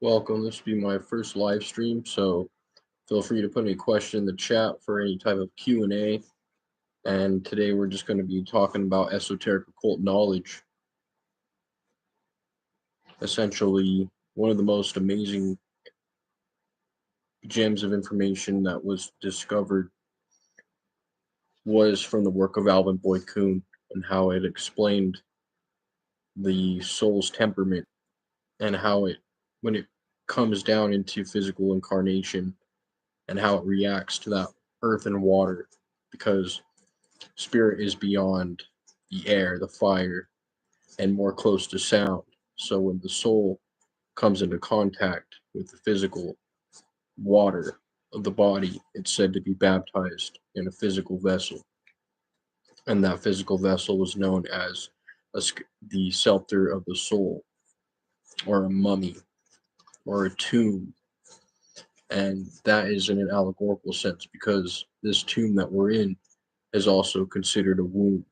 Welcome. This will be my first live stream, so feel free to put any question in the chat for any type of Q&A. And today we're just going to be talking about esoteric occult knowledge. Essentially, one of the most amazing gems of information that was discovered was from the work of Alvin Boyd Kuhn and how it explained the soul's temperament and how when it comes down into physical incarnation, and how it reacts to that earth and water, because spirit is beyond the air, the fire, and more close to sound. So when the soul comes into contact with the physical water of the body, it's said to be baptized in a physical vessel. And that physical vessel was known as the scepter of the soul, or a mummy, or a tomb. And that is in an allegorical sense because this tomb that we're in is also considered a womb.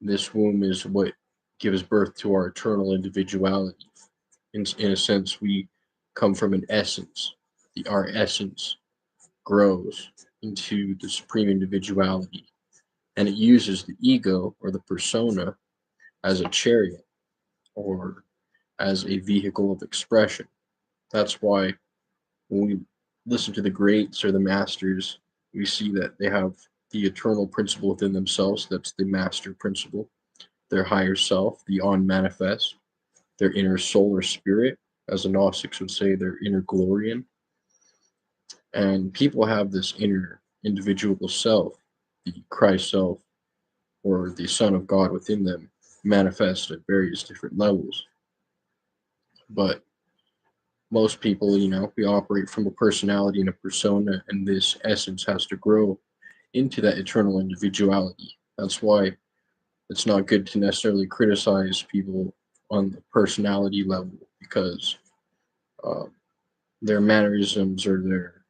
This womb is what gives birth to our eternal individuality. In a sense, we come from an essence. Our essence grows into the supreme individuality, and it uses the ego or the persona as a chariot or as a vehicle of expression. That's why when we listen to the greats or the masters, we see that they have the eternal principle within themselves. That's the master principle, their higher self, the unmanifest, their inner soul or spirit, as the Gnostics would say, their inner glorian. And people have this inner individual self, the Christ self, or the Son of God within them, manifest at various different levels. But most people, we operate from a personality and a persona, and this essence has to grow into that eternal individuality. That's why it's not good to necessarily criticize people on the personality level, because uh, their mannerisms or their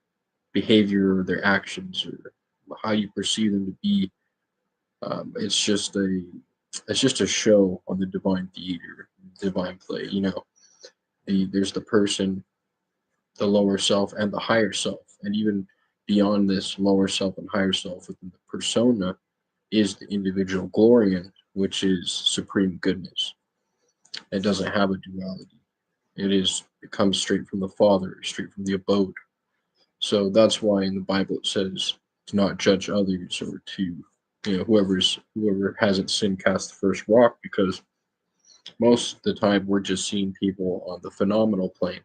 behavior or their actions or how you perceive them to be, it's just a show on the divine theater, divine play. There's the person, the lower self, and the higher self, and even beyond this lower self and higher self within the persona is the individual glorian, which is supreme goodness. It doesn't have a duality. It comes straight from the Father, straight from the abode. So that's why in the Bible it says to not judge others, or to, whoever hasn't sinned cast the first rock, because most of the time we're just seeing people on the phenomenal plane,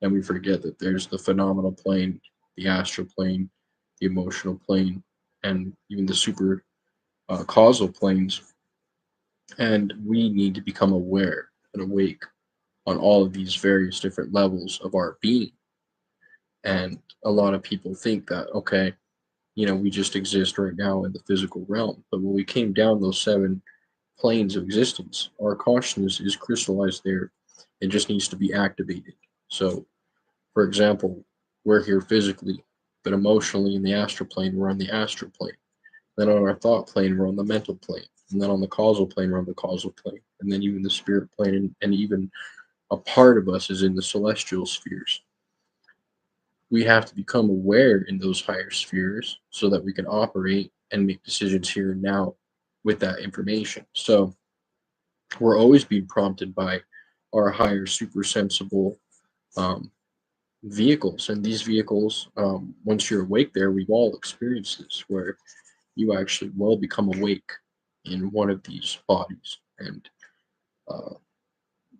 and we forget that there's the phenomenal plane, the astral plane, the emotional plane, and even the super causal planes. And we need to become aware and awake on all of these various different levels of our being. And a lot of people think that, okay, we just exist right now in the physical realm. But when we came down those seven planes of existence, our consciousness is crystallized there. It just needs to be activated. So, for example, we're here physically, but emotionally in the astral plane, we're on the astral plane. Then on our thought plane, we're on the mental plane. And then on the causal plane, we're on the causal plane. And then even the spirit plane, and even a part of us is in the celestial spheres. We have to become aware in those higher spheres so that we can operate and make decisions here and now with that information. So we're always being prompted by our higher super sensible um, vehicles. And these vehicles, once you're awake there, we've all experienced this, where you actually will become awake in one of these bodies. And uh,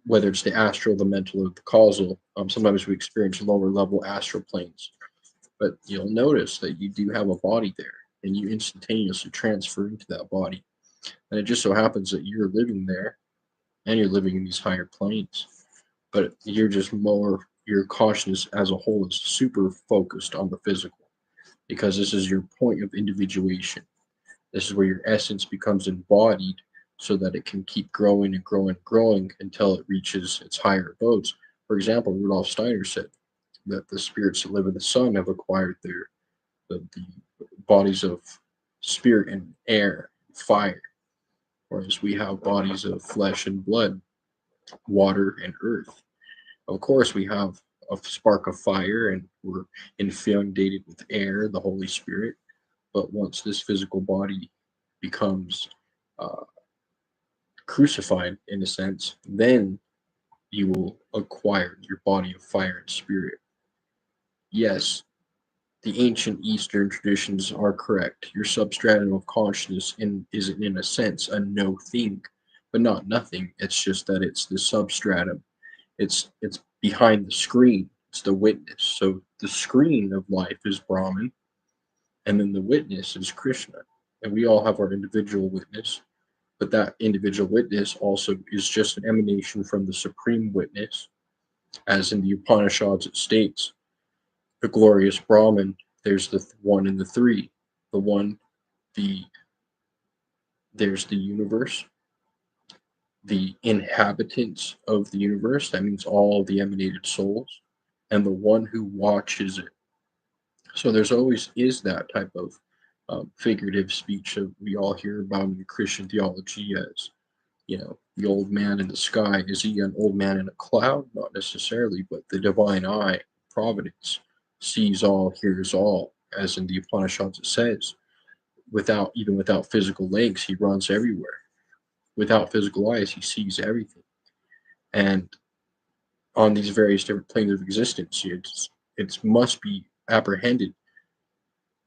whether it's the astral, the mental, or the causal, sometimes we experience lower level astral planes. But you'll notice that you do have a body there, and you instantaneously transfer into that body. And it just so happens that you're living there, and you're living in these higher planes. But you're just more, your consciousness as a whole is super focused on the physical, because this is your point of individuation. This is where your essence becomes embodied so that it can keep growing and growing and growing until it reaches its higher abodes. For example, Rudolf Steiner said that the spirits that live in the sun have acquired the bodies of spirit and air, fire, whereas we have bodies of flesh and blood, water and earth. Of course, we have a spark of fire and we're inundated with air, the Holy Spirit. But once this physical body becomes uh, crucified, in a sense, then you will acquire your body of fire and spirit. Yes, the ancient Eastern traditions are correct. Your substratum of consciousness is, in a sense, a no thing, but not nothing. It's just that it's the substratum. It's behind the screen. It's the witness. So the screen of life is Brahman, and then the witness is Krishna. And we all have our individual witness, but that individual witness also is just an emanation from the supreme witness, as in the Upanishads it states, the glorious Brahman, there's the one and the three. The one, the there's the universe, the inhabitants of the universe, that means all the emanated souls, and the one who watches it. So there's always is that type of figurative speech that we all hear about in Christian theology as, the old man in the sky. Is he an old man in a cloud? Not necessarily, but the divine eye, providence, sees all, hears all, as in the Upanishads it says. Without physical legs, he runs everywhere. Without physical eyes, he sees everything. And on these various different planes of existence, it must be apprehended.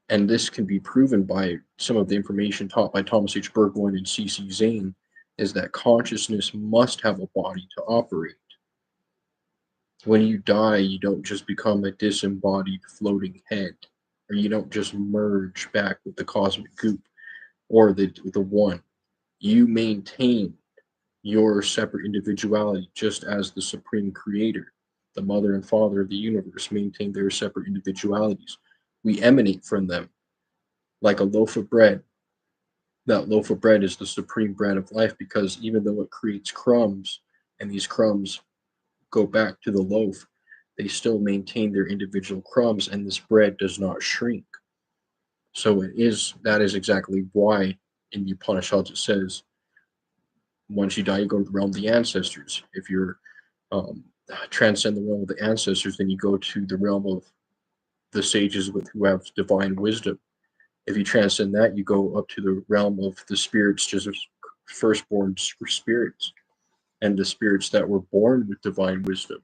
And this can be proven by some of the information taught by Thomas H. Burgoyne and C.C. Zane, is that consciousness must have a body to operate. When you die, you don't just become a disembodied floating head, or you don't just merge back with the cosmic goop or the one. You maintain your separate individuality just as the supreme creator, the mother and father of the universe, maintain their separate individualities. We emanate from them like a loaf of bread. That loaf of bread is the supreme bread of life, because even though it creates crumbs and these crumbs go back to the loaf, they still maintain their individual crumbs, and this bread does not shrink. So that is exactly why in the Upanishads it says, once you die, you go to the realm of the ancestors. If you're um, transcend the realm of the ancestors, then you go to the realm of the sages who have divine wisdom. If you transcend that, you go up to the realm of the spirits, just as firstborn spirits, and the spirits that were born with divine wisdom.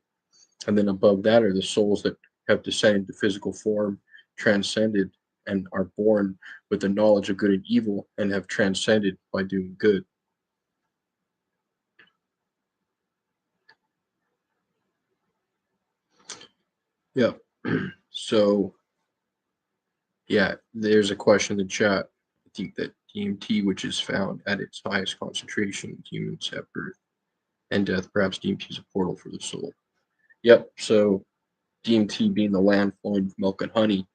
And then above that are the souls that have descended to physical form, transcended, and are born with the knowledge of good and evil, and have transcended by doing good. Yeah. So, yeah, there's a question in the chat. I think that DMT, which is found at its highest concentration in humans at birth and death, perhaps DMT is a portal for the soul. Yep. So DMT being the land flowing with milk and honey,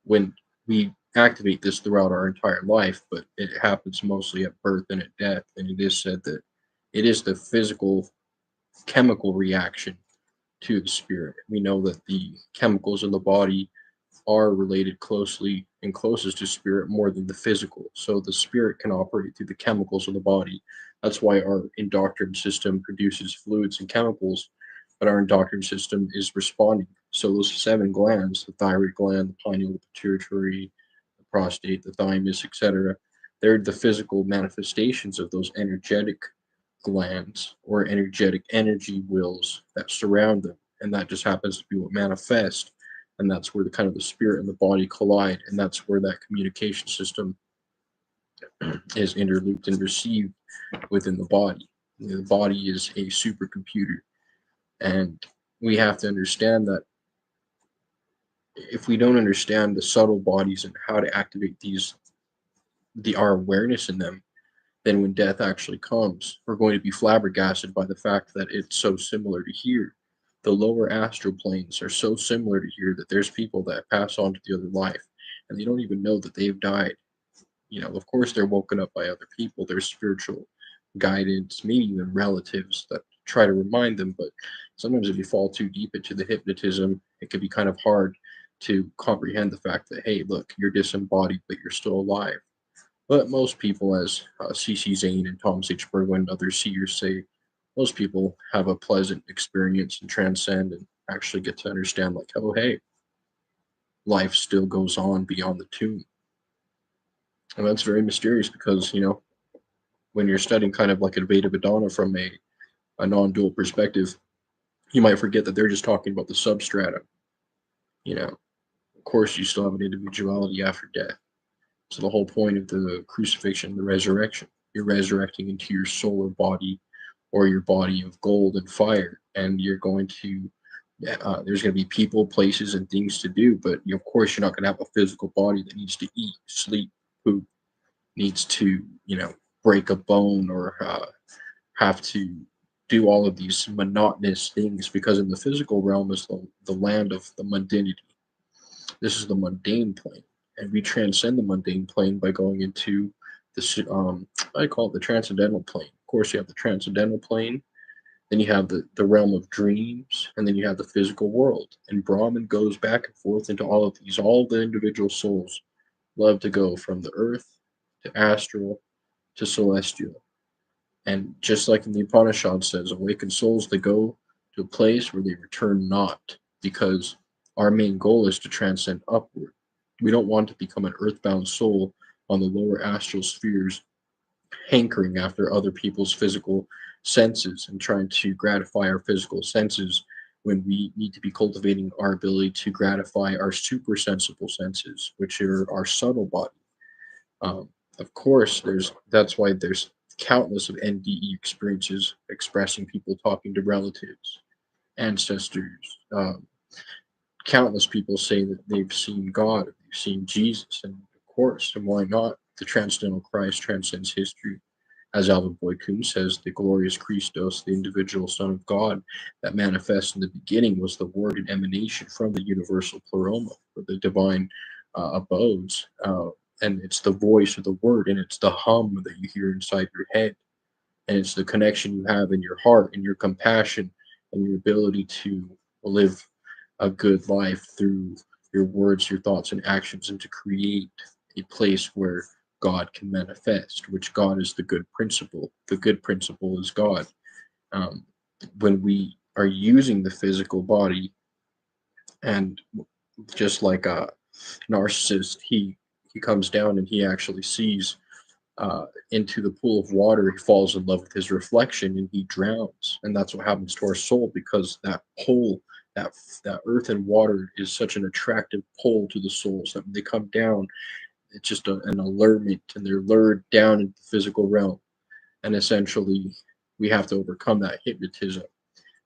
when we activate this throughout our entire life, but it happens mostly at birth and at death. And it is said that it is the physical chemical reaction to the spirit. We know that the chemicals in the body are related closely and closest to spirit more than the physical. So the spirit can operate through the chemicals of the body. That's why our endocrine system produces fluids and chemicals, but our endocrine system is responding. So those seven glands, the thyroid gland, the pineal, the pituitary, the prostate, the thymus, etc., they're the physical manifestations of those energetic glands or energetic energy wheels that surround them. And that just happens to be what manifests, and that's where the kind of the spirit and the body collide, and that's where that communication system is interlooped and received within the body. The body is a supercomputer, and we have to understand that if we don't understand the subtle bodies and how to activate our awareness in them, then when death actually comes, we're going to be flabbergasted by the fact that it's so similar to here. The lower astral planes are so similar to here that there's people that pass on to the other life and they don't even know that they've died. Of course, they're woken up by other people, their spiritual guidance, maybe even relatives that try to remind them. But sometimes if you fall too deep into the hypnotism, it can be kind of hard to comprehend the fact that, hey, look, you're disembodied, but you're still alive. But most people, as C.C. Zane and Thomas H. Burgoyne and other seers say, most people have a pleasant experience and transcend and actually get to understand, like, oh, hey, life still goes on beyond the tomb. And that's very mysterious because, when you're studying kind of like a Veda Vedana from a non dual perspective, you might forget that they're just talking about the substrata. You know, of course, you still have an individuality after death. So the whole point of the crucifixion, the resurrection, you're resurrecting into your solar body or your body of gold and fire, and you're going to there's going to be people, places, and things to do, but of course you're not going to have a physical body that needs to eat, sleep, poop, needs to break a bone or have to do all of these monotonous things, because in the physical realm is the land of the mundanity. This is the mundane plane, and we transcend the mundane plane by going into I call it the transcendental plane. Of course, you have the transcendental plane, then you have the realm of dreams, and then you have the physical world. And Brahman goes back and forth into all of these. All of the individual souls love to go from the earth to astral to celestial. And just like in the Upanishad says, awakened souls, they go to a place where they return not, because our main goal is to transcend upward. We don't want to become an earthbound soul on the lower astral spheres, hankering after other people's physical senses and trying to gratify our physical senses, when we need to be cultivating our ability to gratify our super sensible senses, which are our subtle body. Um, of course, that's why there's countless of NDE experiences expressing people talking to relatives, ancestors. Countless people say that they've seen God, they've seen Jesus, and of course, and why not? The transcendental Christ transcends history. As Alvin Boyd Kuhn says, the glorious Christos, the individual Son of God that manifests in the beginning, was the word and emanation from the universal pleroma, or the divine abodes. And it's the voice of the word, and it's the hum that you hear inside your head, and it's the connection you have in your heart, and your compassion, and your ability to live a good life through your words, your thoughts, and actions, and to create a place where God can manifest, which God is the good principle. The good principle is God. Um, when we are using the physical body, and just like a narcissist, he comes down and he actually sees into the pool of water. He falls in love with his reflection and he drowns. And that's what happens to our soul, because that pole, that that earth and water is such an attractive pole to the souls that when they come down, it's just an allurement, and they're lured down into the physical realm. And essentially, we have to overcome that hypnotism.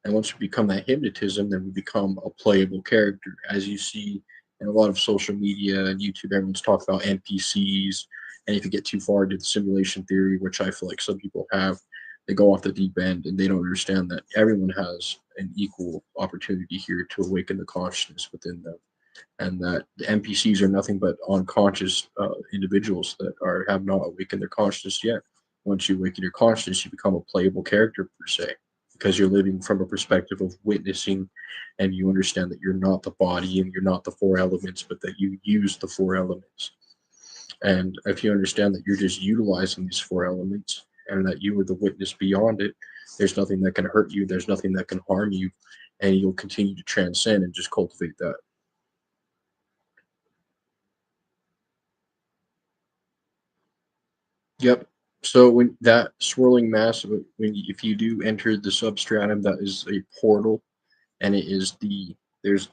And once we become that hypnotism, then we become a playable character. As you see in a lot of social media and YouTube, everyone's talking about NPCs. And if you get too far into the simulation theory, which I feel like some people have, they go off the deep end and they don't understand that everyone has an equal opportunity here to awaken the consciousness within them, and that the NPCs are nothing but unconscious individuals that have not awakened their consciousness yet. Once you awaken your consciousness, you become a playable character per se, because you're living from a perspective of witnessing, and you understand that you're not the body and you're not the four elements, but that you use the four elements. And if you understand that you're just utilizing these four elements and that you are the witness beyond it, there's nothing that can hurt you, there's nothing that can harm you, and you'll continue to transcend and just cultivate that. Yep. So when that swirling mass, if you do enter the substratum, that is a portal, and it is there's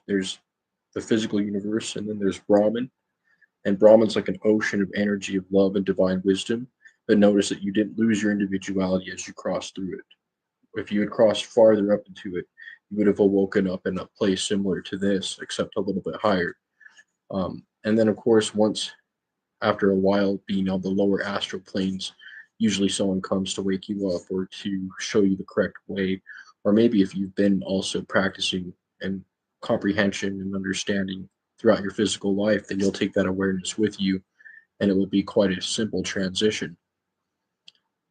the physical universe, and then there's Brahman, and Brahman's like an ocean of energy of love and divine wisdom. But notice that you didn't lose your individuality as you crossed through it. If you had crossed farther up into it, you would have awoken up in a place similar to this, except a little bit higher. And then, of course, once after a while being on the lower astral planes, usually someone comes to wake you up or to show you the correct way. Or maybe if you've been also practicing and comprehension and understanding throughout your physical life, then you'll take that awareness with you, and it will be quite a simple transition.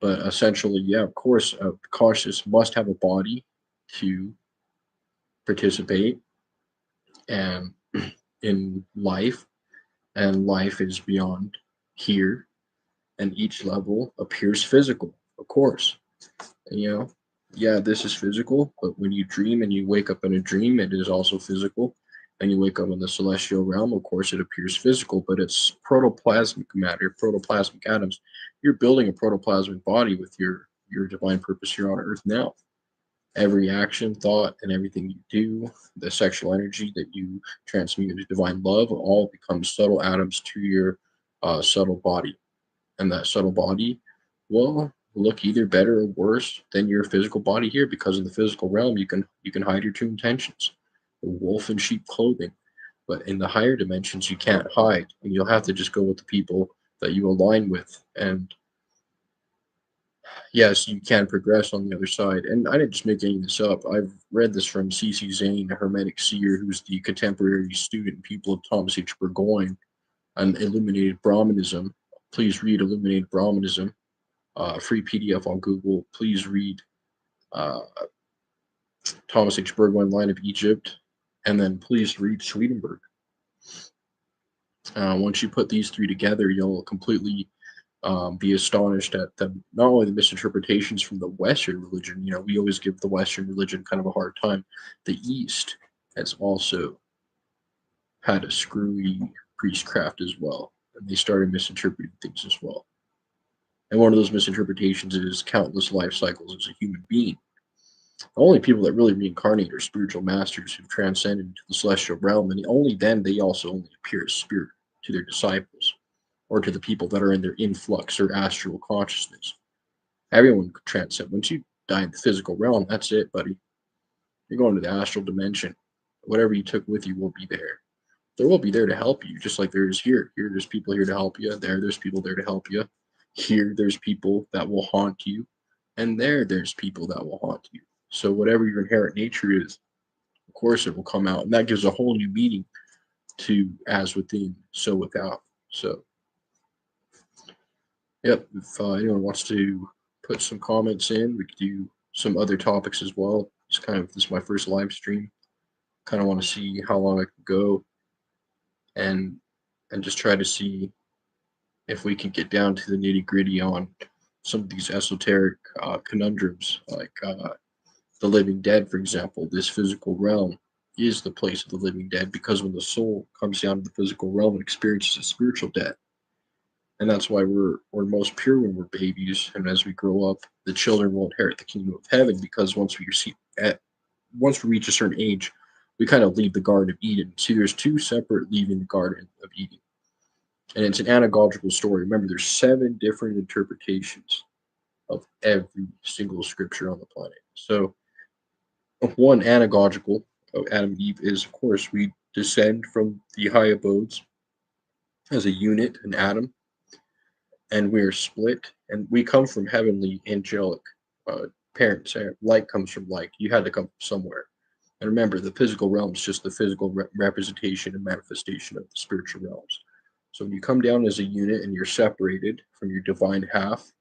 But essentially, yeah, of course, conscious must have a body to participate and in life, and life is beyond here, and each level appears physical, of course. You know, Yeah, this is physical, but when you dream and you wake up in a dream, it is also physical. And you wake up in the celestial realm, of course, it appears physical, but it's protoplasmic matter, protoplasmic atoms. You're building a protoplasmic body with your divine purpose here on Earth now. Every action, thought, and everything you do, the sexual energy that you transmute into divine love, all becomes subtle atoms to your subtle body. And that subtle body will look either better or worse than your physical body here, because in the physical realm you can hide your true intentions, the wolf in sheep clothing. But in the higher dimensions you can't hide, and you'll have to just go with the people that you align with. And yes, you can progress on the other side. And I didn't just make any of this up. I've read this from C.C. Zane, a Hermetic seer, who's the contemporary student pupil of Thomas H. Burgoyne on Illuminated Brahmanism. Please read Illuminated Brahmanism, free PDF on Google. Please read uh, Thomas H. Burgoyne, Line of Egypt, and then please read Swedenborg. Once you put these three together, you'll completely be astonished at not only the misinterpretations from the Western religion. You know, we always give the Western religion kind of a hard time. The East has also had a screwy priestcraft as well, and they started misinterpreting things as well. And one of those misinterpretations is countless life cycles as a human being. The only people that really reincarnate are spiritual masters who've transcended into the celestial realm, and only then they also only appear as spirit to their disciples or to the people that are in their influx or astral consciousness. Everyone could transcend. Once you die in the physical realm, that's it, buddy. You're going to the astral dimension. Whatever you took with you will be there. There will be there to help you, just like there is here. Here, there's people here to help you. There's people there to help you. Here, there's people that will haunt you. And there's people that will haunt you. So, whatever your inherent nature is, of course, it will come out. And that gives a whole new meaning to as within, so without. So, yep, if anyone wants to put some comments in, we could do some other topics as well. This is my first live stream. Kind of want to see how long I can go, and just try to see if we can get down to the nitty gritty on some of these esoteric conundrums, like the living dead, for example. This physical realm is the place of the living dead, because when the soul comes down to the physical realm, it experiences a spiritual death. And that's why we're most pure when we're babies, and as we grow up, the children will inherit the kingdom of heaven, because once we reach a certain age, we kind of leave the Garden of Eden. See, there's two separate leaving the Garden of Eden, and it's an anagogical story. Remember, there's 7 different interpretations of every single scripture on the planet. So, one anagogical of Adam and Eve is, of course, we descend from the high abodes as a unit, an atom, and we are split, and we come from heavenly angelic uh, parents. Light comes from light. You had to come from somewhere. And remember, the physical realm is just the physical representation and manifestation of the spiritual realms. So when you come down as a unit and you're separated from your divine half,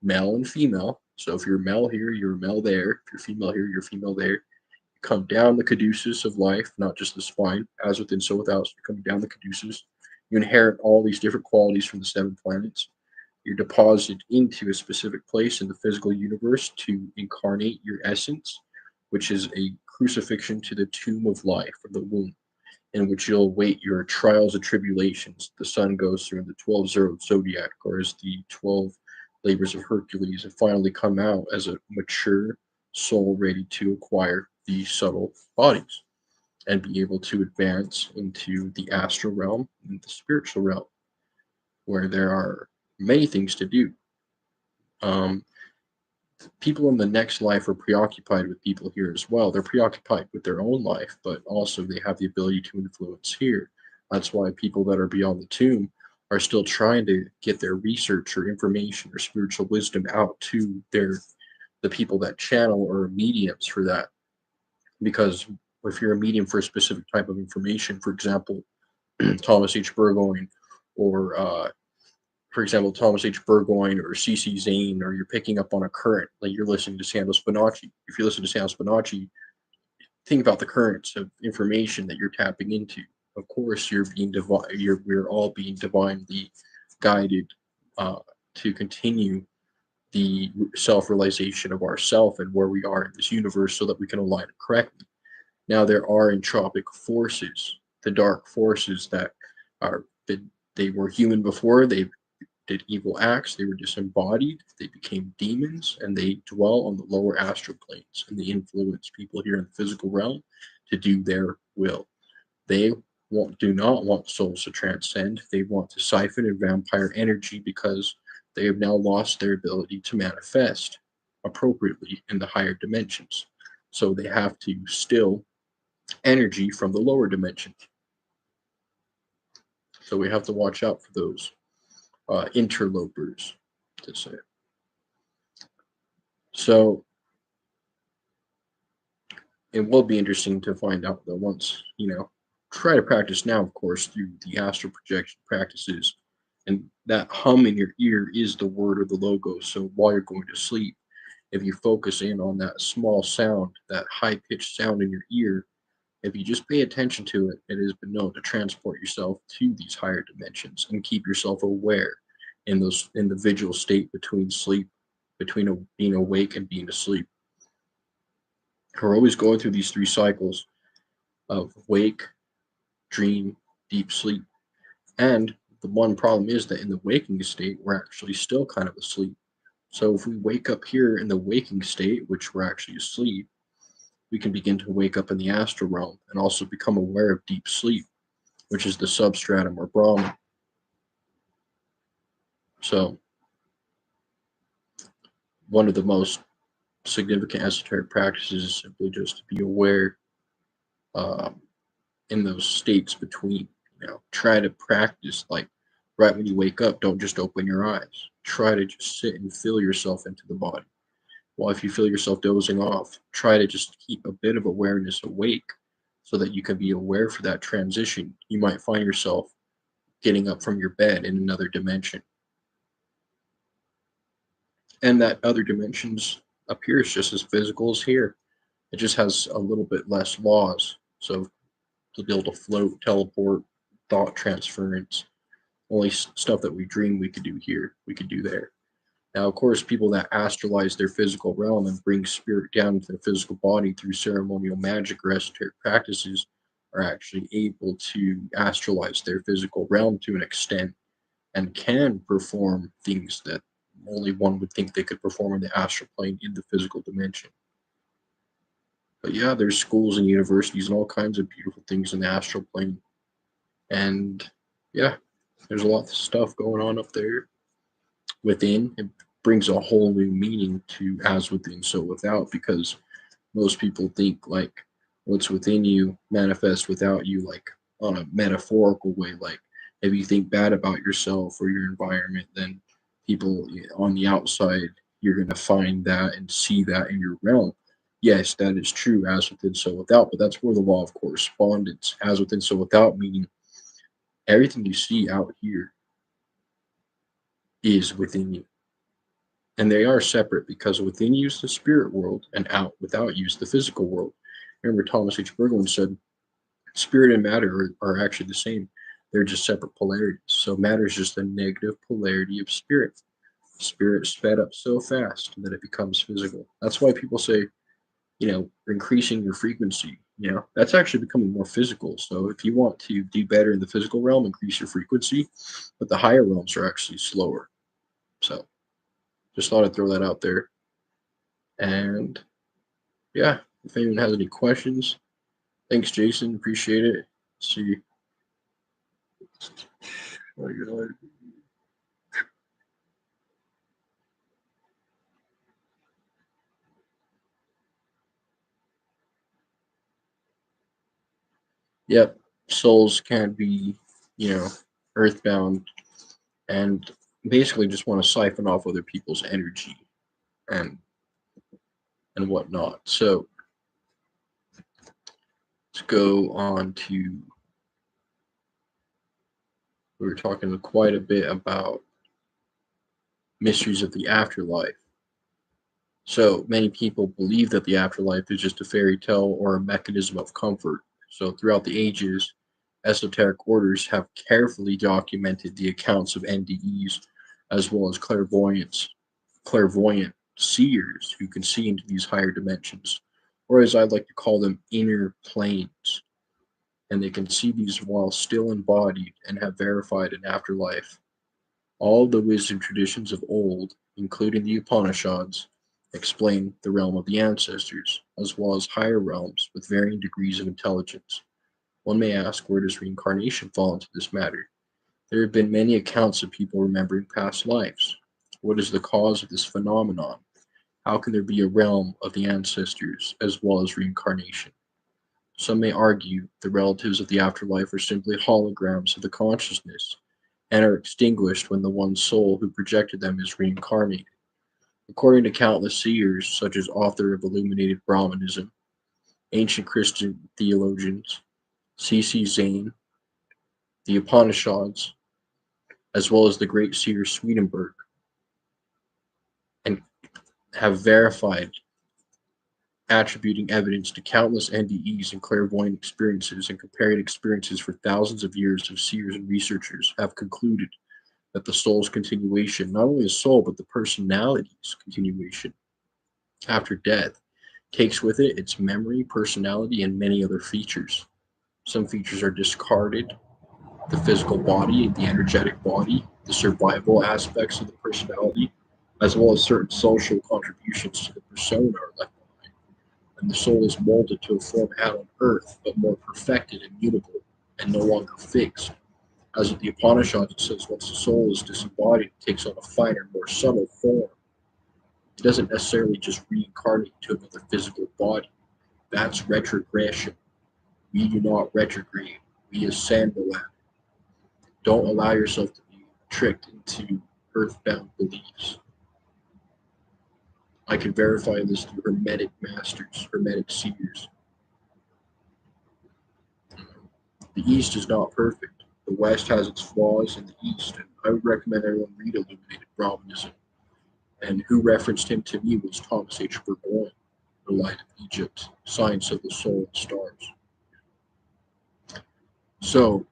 male and female. So if you're male here, you're male there. If you're female here, you're female there. You come down the caduceus of life, not just the spine, as within, so without. So you're coming down the caduceus. You inherit all these different qualities from the 7 planets. You're deposited into a specific place in the physical universe to incarnate your essence, which is a crucifixion to the tomb of life, or the womb, in which you'll await your trials and tribulations. The sun goes through the 12 zodiac, or as the 12 labors of Hercules, and finally come out as a mature soul ready to acquire the subtle bodies and be able to advance into the astral realm and the spiritual realm, where there are many things to do. Um, People in the next life are preoccupied with people here as well. They're preoccupied with their own life, but also they have the ability to influence here. That's why people that are beyond the tomb are still trying to get their research or information or spiritual wisdom out to the people that channel or mediums for that. Because if you're a medium for a specific type of information, for example, Thomas H. Burgoyne, or for example, Thomas H. Burgoyne or C.C. Zane, or you're picking up on a current, like you're listening to Sandro Spinacci. If you listen to Sandro Spinacci, think about the currents of information that you're tapping into. Of course, you're being divine. We're all being divinely guided to continue the self-realization of ourself and where we are in this universe so that we can align it correctly. Now there are entropic forces, the dark forces that are they were human before, they did evil acts, they were disembodied, they became demons, and they dwell on the lower astral planes and they influence people here in the physical realm to do their will. They do not want souls to transcend. They want to siphon and vampire energy because they have now lost their ability to manifest appropriately in the higher dimensions. So they have to steal energy from the lower dimensions. So we have to watch out for those interlopers, to say. So it will be interesting to find out that once, try to practice now, of course, through the astral projection practices. And that hum in your ear is the word or the logo. So while you're going to sleep, if you focus in on that small sound, that high pitched sound in your ear, if you just pay attention to it, it has been known to transport yourself to these higher dimensions and keep yourself aware in the vigil state between sleep, between being awake and being asleep. We're always going through these three cycles of wake, dream, deep sleep. And the one problem is that in the waking state, we're actually still kind of asleep. So if we wake up here in the waking state, which we're actually asleep, we can begin to wake up in the astral realm and also become aware of deep sleep, which is the substratum or Brahman. So one of the most significant esoteric practices is simply just to be aware um, in those states between. Try to practice like right when you wake up. Don't just open your eyes. Try to just sit and feel yourself into the body. Well, if you feel yourself dozing off, try to just keep a bit of awareness awake so that you can be aware for that transition. You might find yourself getting up from your bed in another dimension. And that other dimensions appears just as physical as here. It just has a little bit less laws. So to be able to float, teleport, thought transference, only stuff that we dream we could do here, we could do there. Now, of course, people that astralize their physical realm and bring spirit down into their physical body through ceremonial magic or esoteric practices are actually able to astralize their physical realm to an extent and can perform things that only one would think they could perform in the astral plane in the physical dimension. But yeah, there's schools and universities and all kinds of beautiful things in the astral plane. And yeah, there's a lot of stuff going on up there within. It brings a whole new meaning to as within, so without, because most people think like what's within you manifests without you, like on a metaphorical way. Like if you think bad about yourself or your environment, then people on the outside, you're going to find that and see that in your realm. Yes, that is true, as within, so without, but that's where the law of correspondence, as within, so without, meaning everything you see out here is within you. And they are separate because within you is the spirit world and out without you is the physical world. Remember, Thomas H. Berglund said spirit and matter are actually the same. They're just separate polarities. So matter is just a negative polarity of spirit. Spirit sped up so fast that it becomes physical. That's why people say, increasing your frequency, that's actually becoming more physical. So if you want to do better in the physical realm, increase your frequency, but the higher realms are actually slower. So just thought I'd throw that out there. And yeah, if anyone has any questions, thanks, Jason. Appreciate it. See. Yep, souls can be, earthbound and basically just want to siphon off other people's energy and whatnot. So let's go on to, we were talking quite a bit about mysteries of the afterlife. So many people believe that the afterlife is just a fairy tale or a mechanism of comfort. So throughout the ages, esoteric orders have carefully documented the accounts of NDEs as well as clairvoyance. clairvoyant seers who can see into these higher dimensions, or as I'd like to call them, inner planes. And they can see these while still embodied and have verified an afterlife. All of the wisdom traditions of old, including the Upanishads, explain the realm of the ancestors, as well as higher realms with varying degrees of intelligence. One may ask, where does reincarnation fall into this matter? There have been many accounts of people remembering past lives. What is the cause of this phenomenon? How can there be a realm of the ancestors as well as reincarnation? Some may argue the relatives of the afterlife are simply holograms of the consciousness and are extinguished when the one soul who projected them is reincarnated. According to countless seers, such as author of Illuminated Brahmanism, ancient Christian theologians, C.C. Zane, the Upanishads, as well as the great seer Swedenborg, and have verified, attributing evidence to countless NDEs and clairvoyant experiences and comparing experiences for thousands of years of seers and researchers have concluded that the soul's continuation, not only the soul, but the personality's continuation after death, takes with it its memory, personality, and many other features. Some features are discarded: the physical body, the energetic body, the survival aspects of the personality, as well as certain social contributions to the persona are left behind. And the soul is molded to a form had on earth, but more perfected and mutable, and no longer fixed. As with the Upanishads, it says once the soul is disembodied, it takes on a finer, more subtle form. It doesn't necessarily just reincarnate to another physical body. That's retrogression. We do not retrograde. We ascend the ladder. Don't allow yourself to be tricked into earthbound beliefs. I can verify this through Hermetic masters, Hermetic seers. The East is not perfect. The West has its flaws in the East, and I would recommend everyone read Illuminated Brahmanism. And who referenced him to me was Thomas H. Burgoyne, The Light of Egypt, Science of the Soul and Stars. So,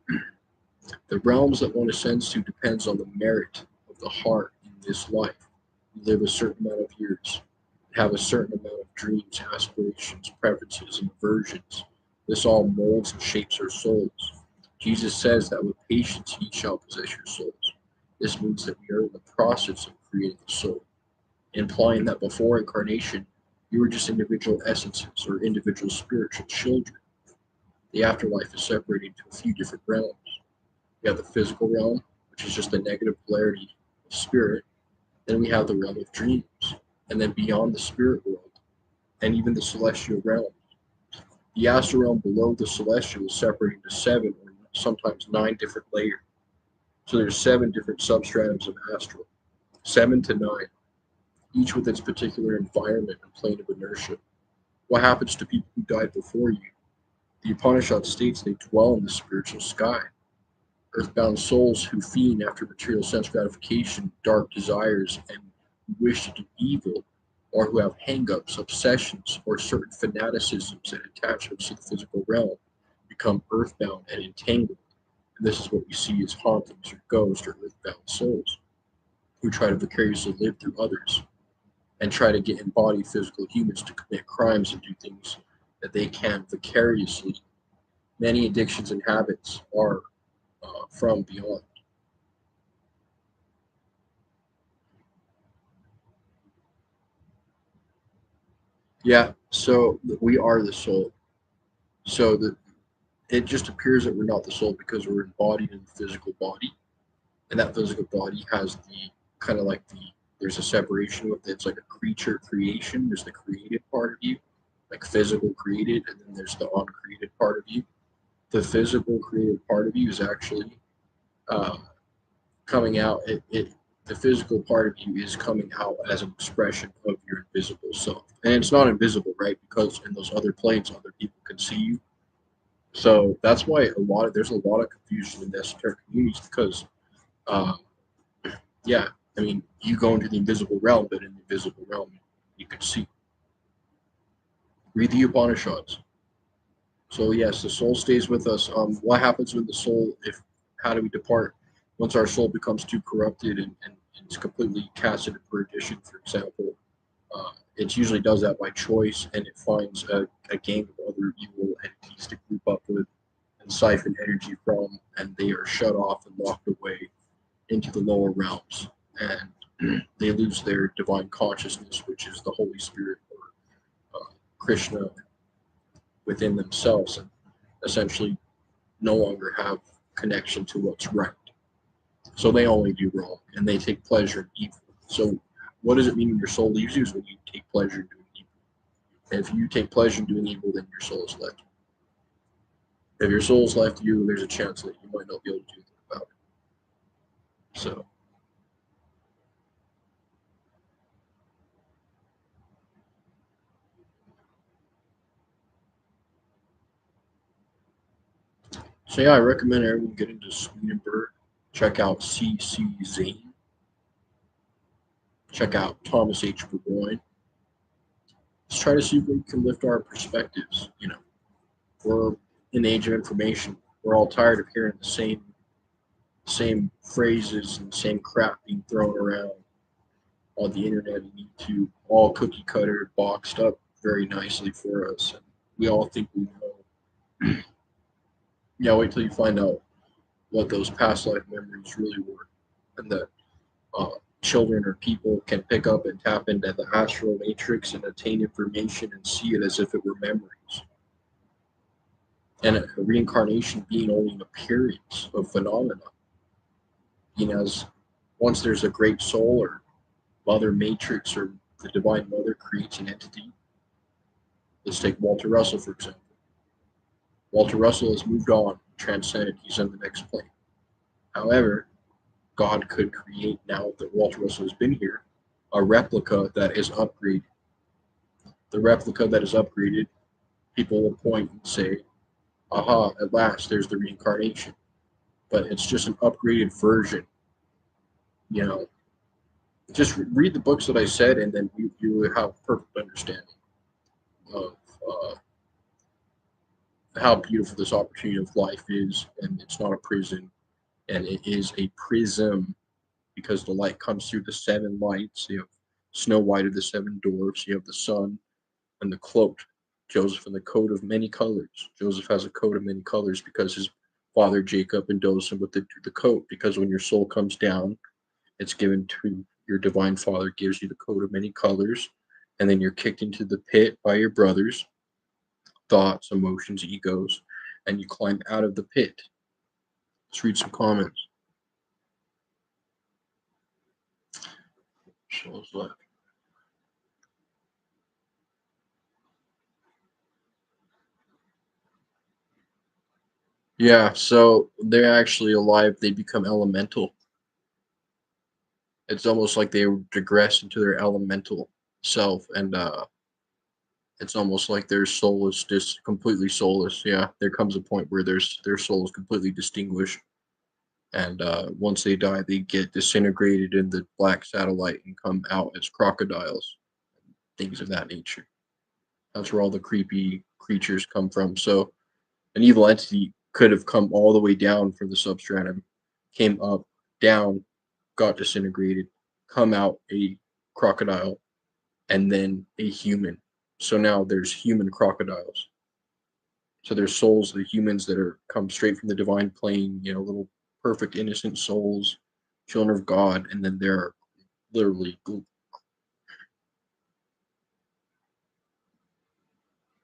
the realms that one ascends to depends on the merit of the heart in this life. We live a certain amount of years, have a certain amount of dreams, aspirations, preferences, and aversions. This all molds and shapes our souls. Jesus says that with patience ye shall possess your souls. This means that we are in the process of creating the soul, implying that before incarnation, you were just individual essences or individual spiritual children. The afterlife is separated into a few different realms. We have the physical realm, which is just the negative polarity of spirit. Then we have the realm of dreams, and then beyond the spirit world, and even the celestial realm. The astral realm below the celestial is separated into 7 or sometimes 9 different layers. So there's 7 different substratums of astral, 7 to 9, each with its particular environment and plane of inertia. What happens to people who died before you? The Upanishad states they dwell in the spiritual sky. Earthbound souls who fiend after material sense gratification, dark desires, and wish to do evil, or who have hang-ups, obsessions, or certain fanaticisms and attachments to the physical realm, become earthbound and entangled. And this is what we see as hauntings or ghosts or earthbound souls who try to vicariously live through others and try to get embodied physical humans to commit crimes and do things that they can vicariously. Many addictions and habits are from beyond. Yeah, so we are the soul. So it just appears that we're not the soul because we're embodied in the physical body, and that physical body has the kind of like there's a separation with it. It's like a creature creation. There's the created part of you, like physical created, and then there's the uncreated part of you. The physical created part of you is actually uh, coming out. The physical part of you is coming out as an expression of your invisible self, and it's not invisible, right? Because in those other planes, other people can see you. So that's why there's a lot of confusion in the esoteric communities because, uh, yeah, I mean, you go into the invisible realm, but in the invisible realm, you can see. Read the Upanishads. So yes, the soul stays with us. What happens with the soul? If How do we depart once our soul becomes too corrupted and it's completely casted in perdition, for example, it usually does that by choice, and it finds a gang of other evil entities to group up with and siphon energy from, and they are shut off and locked away into the lower realms, and they lose their divine consciousness, which is the Holy Spirit or Krishna within themselves, and essentially no longer have connection to what's right. So they only do wrong, and they take pleasure in evil. So what does it mean when your soul leaves you? Is when you take pleasure in doing evil. And if you take pleasure in doing evil, then your soul is left. If your soul is left you, there's a chance that you might not be able to do anything about it. So yeah, I recommend everyone get into Swedenborg. Check out C.C. Zane. Check out Thomas H. Burgoyne. Let's try to see if we can lift our perspectives. We're in the age of information. We're all tired of hearing the same phrases and same crap being thrown around on the internet and YouTube, all cookie cutter, boxed up very nicely for us. And we all think we know. Yeah, wait till you find out what those past life memories really were, and that uh, children or people can pick up and tap into the astral matrix and attain information and see it as if it were memories. And a reincarnation being only an appearance of phenomena. As once there's a great soul or mother matrix or the divine mother creates an entity. Let's take Walter Russell, for example. Walter Russell has moved on, transcended, he's on the next plane. However, God could create, now that Walter Russell has been here, a replica that is upgraded. The replica that is upgraded, people will point and say, aha, at last, there's the reincarnation. But it's just an upgraded version. You know, just read the books that I said, and then you will have perfect understanding of how beautiful this opportunity of life is. And it's not a prison, and it is a prism because the light comes through the seven lights. You have Snow White of the seven dwarfs, you have the sun and the cloaked Joseph in the coat of many colors. Joseph has a coat of many colors because his father Jacob endows him with the coat, because when your soul comes down, it's given to your divine father, gives you the coat of many colors, and then you're kicked into the pit by your brothers, thoughts, emotions, egos, and you climb out of the pit. Let's read some comments. Souls left. Yeah, so they're actually alive. They become elemental. It's almost like they digress into their elemental self, and it's almost like their soul is just completely soulless. Yeah, there comes a point where their soul is completely distinguished, and once they die, they get disintegrated in the black satellite and come out as crocodiles, things of that nature. That's where all the creepy creatures come from. So an evil entity could have come all the way down from the substratum, came up, down, got disintegrated, come out a crocodile, and then a human. So now there's human crocodiles. So there's souls, the humans that are come straight from the divine plane, little perfect innocent souls, children of God, and then there are literally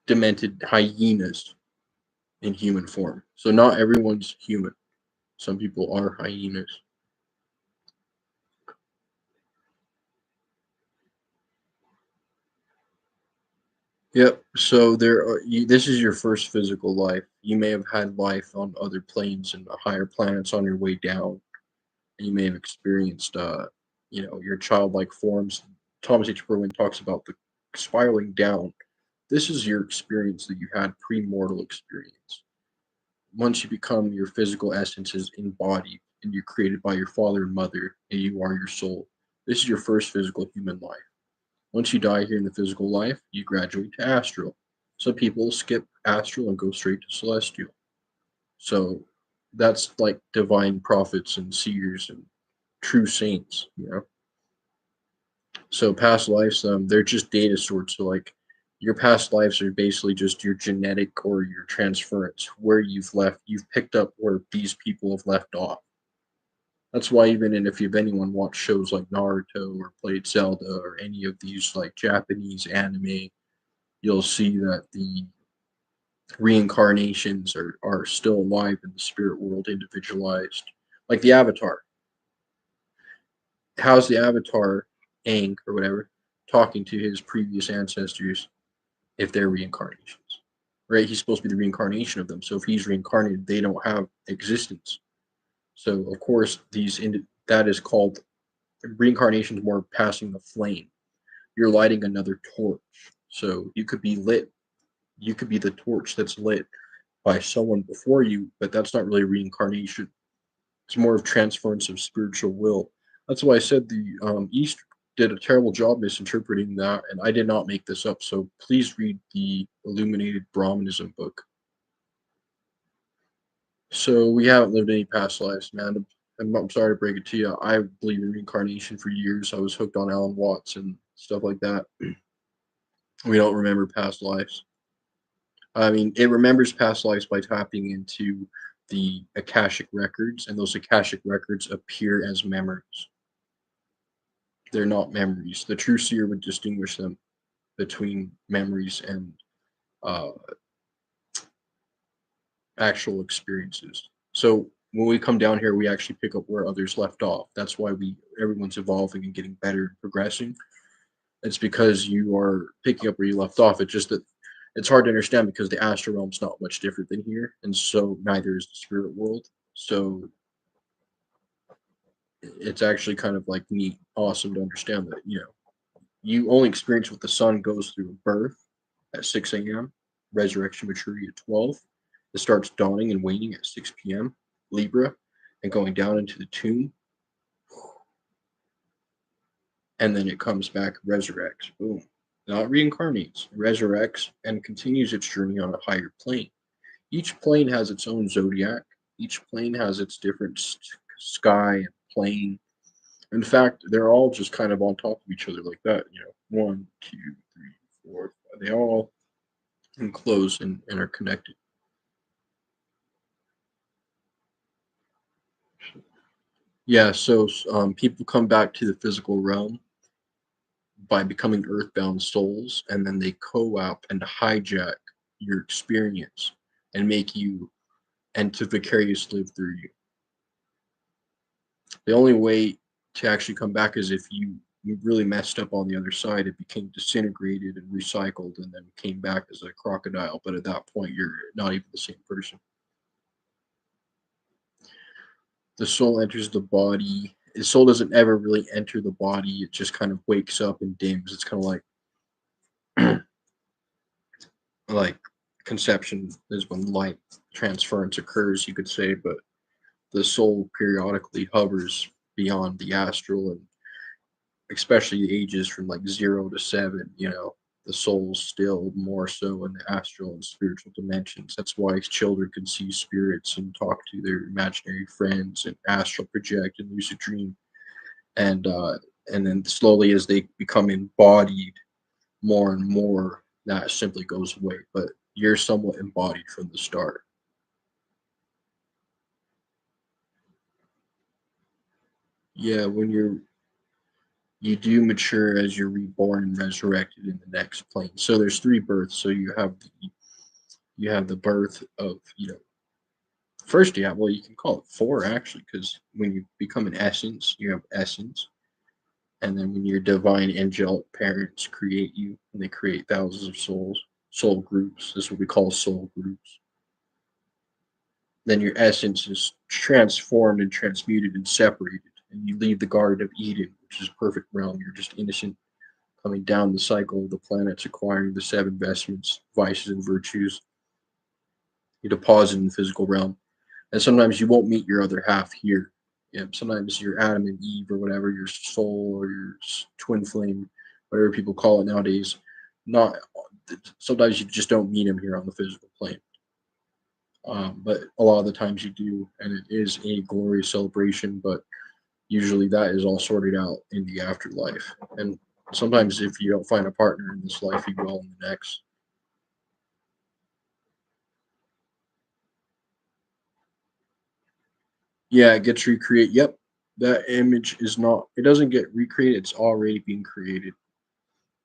demented hyenas in human form. So not everyone's human. Some people are hyenas. Yep. So this is your first physical life. You may have had life on other planes and higher planets on your way down. And you may have experienced, your childlike forms. Thomas H. Berwin talks about the spiraling down. This is your experience that you had pre-mortal experience. Once you become your physical essence is embodied and you're created by your father and mother, and you are your soul. This is your first physical human life. Once you die here in the physical life, you graduate to astral. Some people skip astral and go straight to celestial. So that's like divine prophets and seers and true saints, you know. So past lives, they're just data sorts. So like your past lives are basically just your genetic or your transference, where you've picked up where these people have left off. That's why even in, if you've anyone watched shows like Naruto or played Zelda or any of these like Japanese anime, you'll see that the reincarnations are still alive in the spirit world, individualized. Like the Avatar. How's the Avatar, Aang or whatever, talking to his previous ancestors if they're reincarnations? Right? He's supposed to be the reincarnation of them. So if he's reincarnated, they don't have existence. So of course, that is called reincarnation, is more passing the flame. You're lighting another torch. So you could be lit. You could be the torch that's lit by someone before you, but that's not really reincarnation. It's more of transference of spiritual will. That's why I said the East did a terrible job misinterpreting that, and I did not make this up. So please read the Illuminated Brahmanism book. So we haven't lived any past lives, man. I'm sorry to break it to you. I believe in reincarnation for years. I was hooked on Alan Watts and stuff like that. We don't remember past lives. I mean, it remembers past lives by tapping into the Akashic records, and those Akashic records appear as memories. They're not memories. The true seer would distinguish them between memories and uh, actual experiences. So when we come down here, we actually pick up where others left off. That's why everyone's evolving and getting better and progressing. It's because you are picking up where you left off. It's just that it's hard to understand because the astral realm's not much different than here, and so neither is the spirit world. So it's actually kind of like neat, awesome to understand that, you know, you only experience what the sun goes through: birth at 6 a.m., resurrection maturity at 12. It starts dawning and waning at 6 p.m., Libra, and going down into the tomb. And then it comes back, resurrects, boom. Not reincarnates, resurrects, and continues its journey on a higher plane. Each plane has its own zodiac. Each plane has its different sky and plane. In fact, they're all just kind of on top of each other like that. You know, one, two, three, four. They all enclose and are connected. Yeah, so people come back to the physical realm by becoming earthbound souls, and then they co-opt and hijack your experience and make you and to vicariously live through you. The only way to actually come back is if you really messed up on the other side. It became disintegrated and recycled, and then came back as a crocodile. But at that point, you're not even the same person. The soul enters the body. The soul doesn't ever really enter the body. It just kind of wakes up and dims. It's kind of like conception is when light transference occurs, you could say, but the soul periodically hovers beyond the astral, and especially the ages from like 0 to 7, you know, the soul's still more so in the astral and spiritual dimensions. That's why children can see spirits and talk to their imaginary friends and astral project and lucid dream. And then slowly as they become embodied more and more, that simply goes away. But you're somewhat embodied from the start. Yeah, when you do mature as you're reborn and resurrected in the next plane. So there's three births. So you have the birth of, you know, first you have, well, you can call it four actually, because when you become an essence, you have essence. And then when your divine angelic parents create you, and they create thousands of souls, soul groups. This is what we call soul groups. Then your essence is transformed and transmuted and separated, and you leave the Garden of Eden, which is a perfect realm. You're just innocent, coming down the cycle of the planets, acquiring the seven vestments, vices and virtues. You deposit in the physical realm, and sometimes you won't meet your other half here. Yeah, sometimes your Adam and Eve or whatever, your soul or your twin flame, whatever people call it nowadays. Not sometimes you just don't meet him here on the physical plane. But a lot of the times you do, and it is a glorious celebration. But Usually that is all sorted out in the afterlife. And sometimes if you don't find a partner in this life, you will in the next. Yeah, it gets recreated. Yep. That image is not, it doesn't get recreated, it's already being created.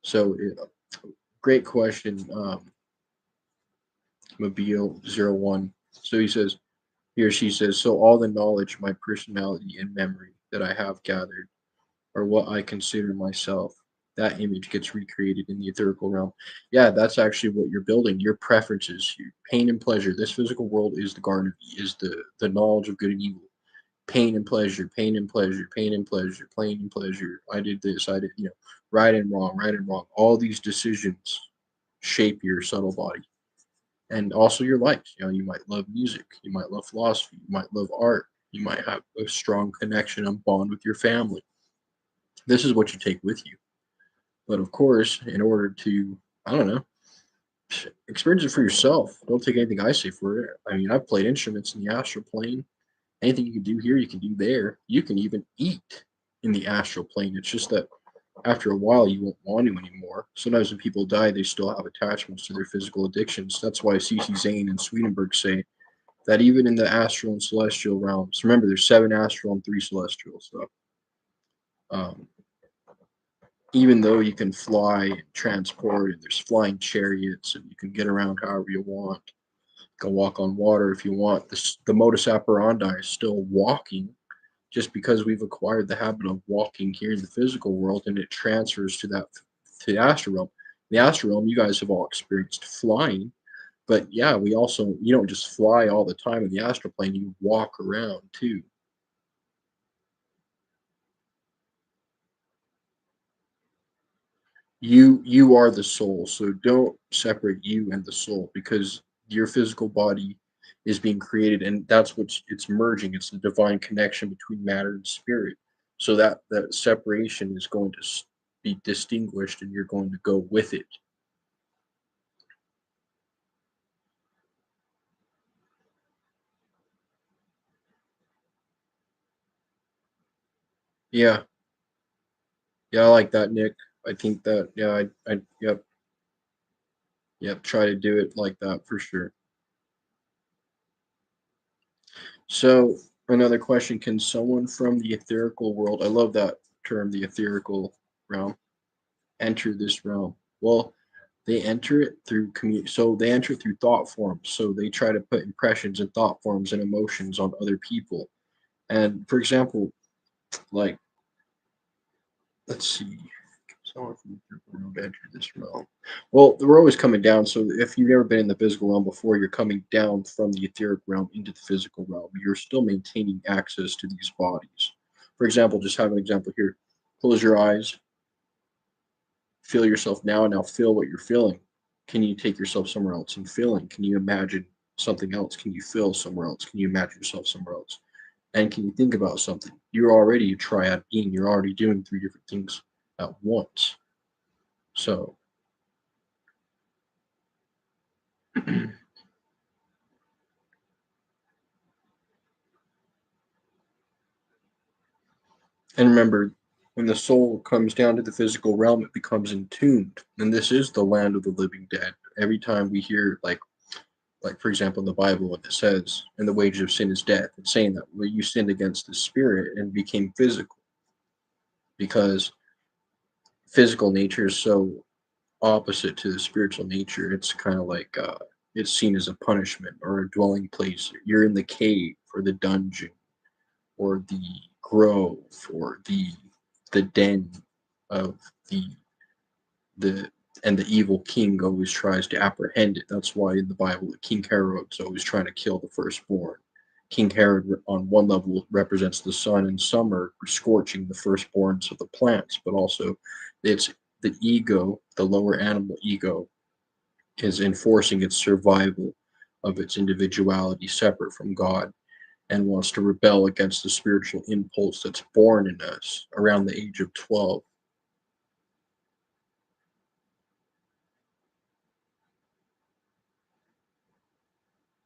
So, great question, Mobile01. So he or she says, so all the knowledge, my personality, and memory that I have gathered are what I consider myself. That image gets recreated in the etherical realm. Yeah, that's actually what you're building. Your preferences, your pain and pleasure. This physical world is the garden, is the knowledge of good and evil. Pain and pleasure, pain and pleasure, pain and pleasure, pain and pleasure. I did this, I did, right and wrong, right and wrong. All these decisions shape your subtle body and also your likes. You might love music, you might love philosophy, you might love art, you might have a strong connection and bond with your family. This is what you take with you. But of course, in order to, I don't know, experience it for yourself. Don't take anything I say for it. I mean, I've played instruments in the astral plane. Anything you can do here, you can do there. You can even eat in the astral plane. It's just that after a while, you won't want to anymore. Sometimes when people die, they still have attachments to their physical addictions. That's why C.C. Zane and Swedenborg say that even in the astral and celestial realms, remember there's 7 astral and 3 celestial. So um, even though you can fly and transport, and there's flying chariots, and you can get around however you want, you can walk on water if you want. The modus operandi is still walking, just because we've acquired the habit of walking here in the physical world, and it transfers to the astral realm. In the astral realm, you guys have all experienced flying, but yeah, we also, you don't just fly all the time in the astral plane. You walk around too. You are the soul, so don't separate you and the soul, because your physical body is being created, and that's what it's merging. It's the divine connection between matter and spirit. So that separation is going to be distinguished, and you're going to go with it. Yeah, yeah, I like that, Nick. I think that, yeah, yep, yep, try to do it like that for sure. So another question: can someone from the etherical world, I love that term, the etherical realm, enter this realm? Well, they enter it through so they enter through thought forms. So they try to put impressions and thought forms and emotions on other people. And for example, like, let's see, someone from the physical realm enter this realm. Well, we're always coming down. So if you've never been in the physical realm before, you're coming down from the etheric realm into the physical realm. You're still maintaining access to these bodies. For example, just have an example here. Close your eyes, feel yourself now, and now feel what you're feeling. Can you take yourself somewhere else and feeling? Can you imagine something else? Can you feel somewhere else? Can you imagine yourself somewhere else? And can you think about something? You're already a triad being. You're already doing 3 different things at once. So, and remember, when the soul comes down to the physical realm, it becomes entombed. And this is the land of the living dead. Every time we hear, like for example, in the Bible, when it says, "And the wages of sin is death," it's saying that well, you sinned against the spirit and became physical, because physical nature is so opposite to the spiritual nature. It's kind of like it's seen as a punishment or a dwelling place. You're in the cave or the dungeon or the grove or the den of the the and the evil king always tries to apprehend it. That's why in the Bible, King Herod's always trying to kill the firstborn. King Herod, on one level, represents the sun and summer scorching the firstborns of the plants, but also it's the ego, the lower animal ego, is enforcing its survival of its individuality separate from God, and wants to rebel against the spiritual impulse that's born in us around the age of 12.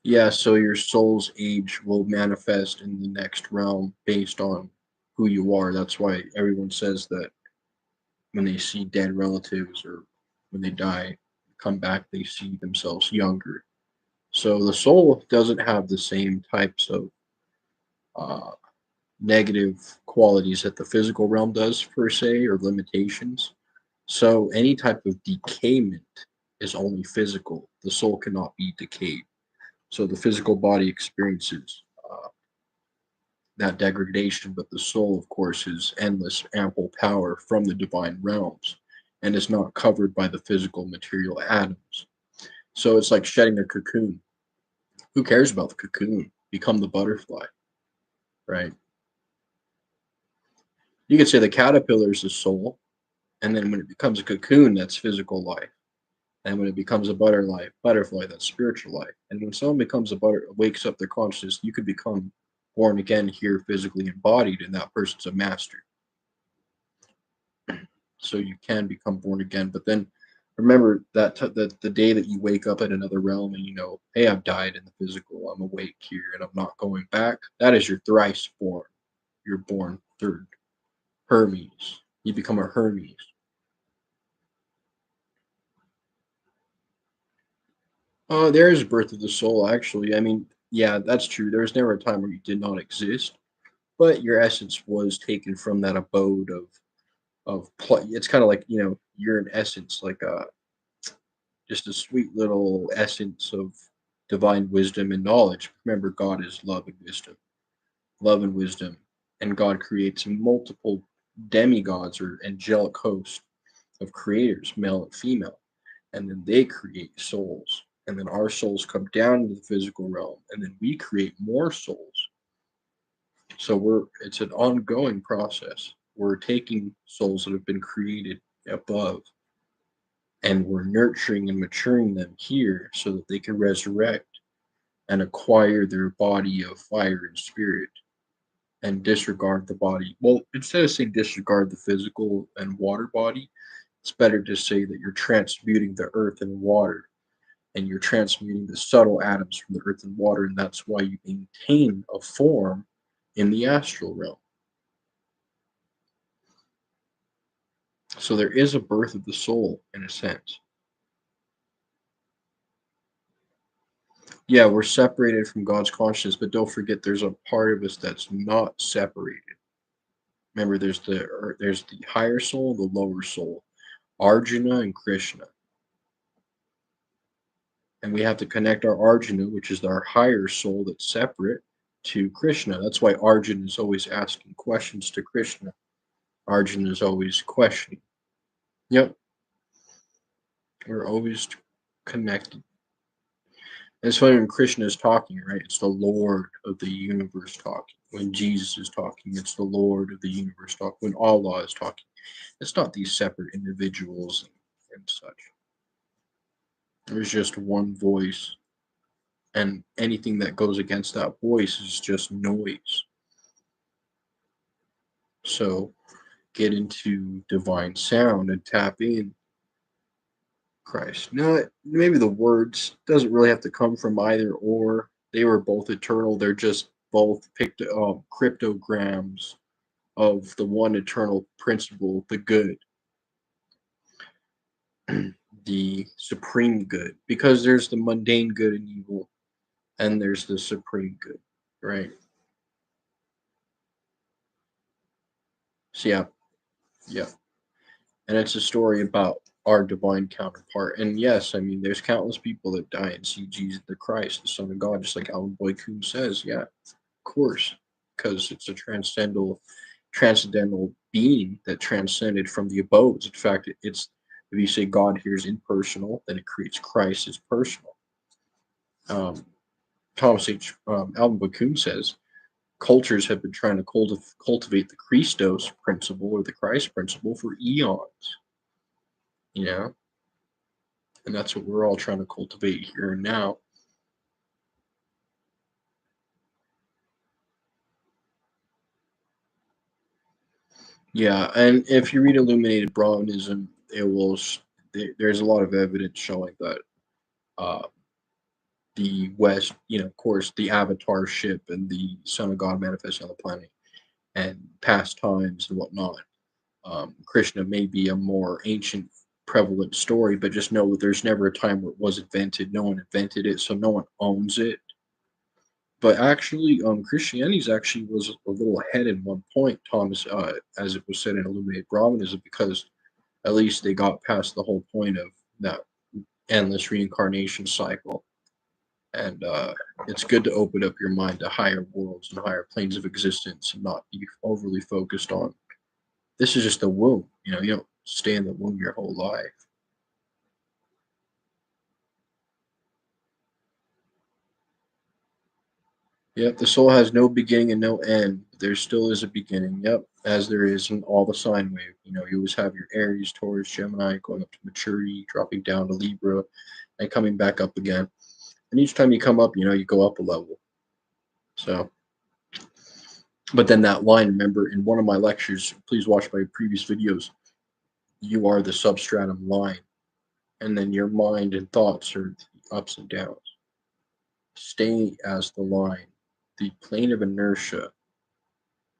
Yeah, so your soul's age will manifest in the next realm based on who you are. That's why everyone says that when they see dead relatives or when they die, come back, they see themselves younger. So the soul doesn't have the same types of uh, negative qualities that the physical realm does, per se, or limitations. So any type of decayment is only physical. The soul cannot be decayed. So the physical body experiences that degradation, but the soul, of course, is endless, ample power from the divine realms and is not covered by the physical material atoms. So it's like shedding a cocoon. Who cares about the cocoon? Become the butterfly, right? You could say the caterpillar is the soul, and then when it becomes a cocoon, that's physical life. And when it becomes a butterfly, that's spiritual life. And when someone becomes wakes up their consciousness, you could become born again here, physically embodied, and that person's a master. So you can become born again. But then remember that the day that you wake up in another realm and you know, hey, I've died in the physical, I'm awake here, and I'm not going back. That is your thrice born. You're born third. Hermes. You become a Hermes. There is a birth of the soul, actually. I mean, yeah, that's true. There was never a time where you did not exist, but your essence was taken from that abode it's kind of like, you're an essence, like just a sweet little essence of divine wisdom and knowledge. Remember, God is love and wisdom, love and wisdom, and God creates multiple demigods or angelic hosts of creators, male and female, and then they create souls. And then our souls come down into the physical realm, and then we create more souls. So it's an ongoing process. We're taking souls that have been created above, and we're nurturing and maturing them here so that they can resurrect and acquire their body of fire and spirit and disregard the body. Well, instead of saying disregard the physical and water body, it's better to say that you're transmuting the earth and water, and you're transmuting the subtle atoms from the earth and water, and that's why you maintain a form in the astral realm. So there is a birth of the soul in a sense. Yeah, we're separated from God's consciousness, but don't forget there's a part of us that's not separated. Remember, there's the higher soul, the lower soul, Arjuna and Krishna, and we have to connect our Arjuna, which is our higher soul that's separate, to Krishna. That's why Arjuna is always asking questions to Krishna. Arjuna is always questioning. Yep, we're always connected. And it's funny when Krishna is talking, right? It's the Lord of the universe talking. When Jesus is talking, it's the Lord of the universe talking. When Allah is talking, it's not these separate individuals and such. There's just one voice, and anything that goes against that voice is just noise. So get into divine sound and tap in Christ. No, maybe the words doesn't really have to come from either or. They were both eternal. They're just both picked cryptograms of the one eternal principle, the good, the supreme good. Because there's the mundane good and evil, and there's the supreme good, right? So yeah, yeah. And it's a story about our divine counterpart. And yes, I mean, there's countless people that die and see Jesus the Christ, the Son of God, just like Alan Boyd Kuhn says. Yeah, of course, because it's a transcendental being that transcended from the abodes. In fact, it's if you say God here is impersonal, then it creates Christ as personal. Um, Alan Boyd Kuhn says cultures have been trying to cultivate the Christos principle or the Christ principle for eons. You know, and that's what we're all trying to cultivate here and now. Yeah, and if you read Illuminated Brahmanism, it will. There's a lot of evidence showing that uh, the West, of course, the Avatar ship and the Son of God manifesting on the planet and past times and whatnot. Krishna may be a more ancient, prevalent story, but just know that there's never a time where it was invented. No one invented it, so no one owns it. But actually, Christianity actually was a little ahead in one point, Thomas, as it was said in Illuminated Brahmanism, because at least they got past the whole point of that endless reincarnation cycle. And it's good to open up your mind to higher worlds and higher planes of existence and not be overly focused on this is just a womb. You don't stay in the womb your whole life. Yep, the soul has no beginning and no end. There still is a beginning. Yep, as there is in all the sine wave. You always have your Aries, Taurus, Gemini going up to maturity, dropping down to Libra, and coming back up again. And each time you come up, you go up a level. So, but then that line, remember, in one of my lectures, please watch my previous videos, you are the substratum line. And then your mind and thoughts are the ups and downs. Stay as the line. The plane of inertia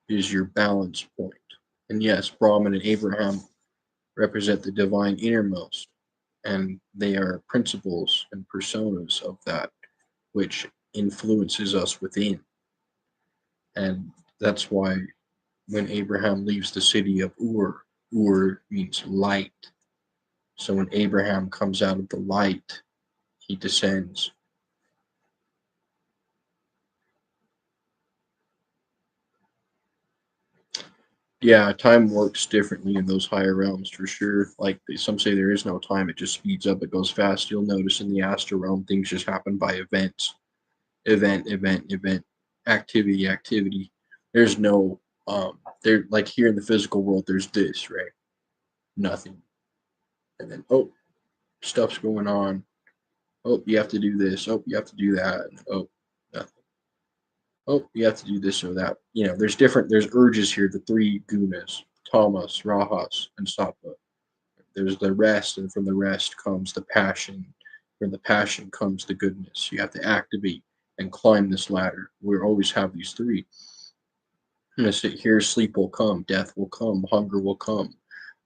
is your balance point. And yes, Brahman and Abraham represent the divine innermost, and they are principles and personas of that which influences us within. And that's why when Abraham leaves the city of Ur, Ur means light. So when Abraham comes out of the light, he descends. Yeah, time works differently in those higher realms for sure. Like some say there is no time, it just speeds up, it goes fast. You'll notice in the astral realm things just happen by events. Event, activity, activity. There's no there like here in the physical world there's this, right? Nothing. And then stuff's going on. Oh, you have to do this. Oh, you have to do that. Oh, nothing. Oh, you have to do this or that. There's urges here, the three gunas, tamas, rajas, and sattva. There's the rest, and from the rest comes the passion. From the passion comes the goodness. You have to activate and climb this ladder. We always have these three. I'm gonna sit here, sleep will come, death will come, hunger will come,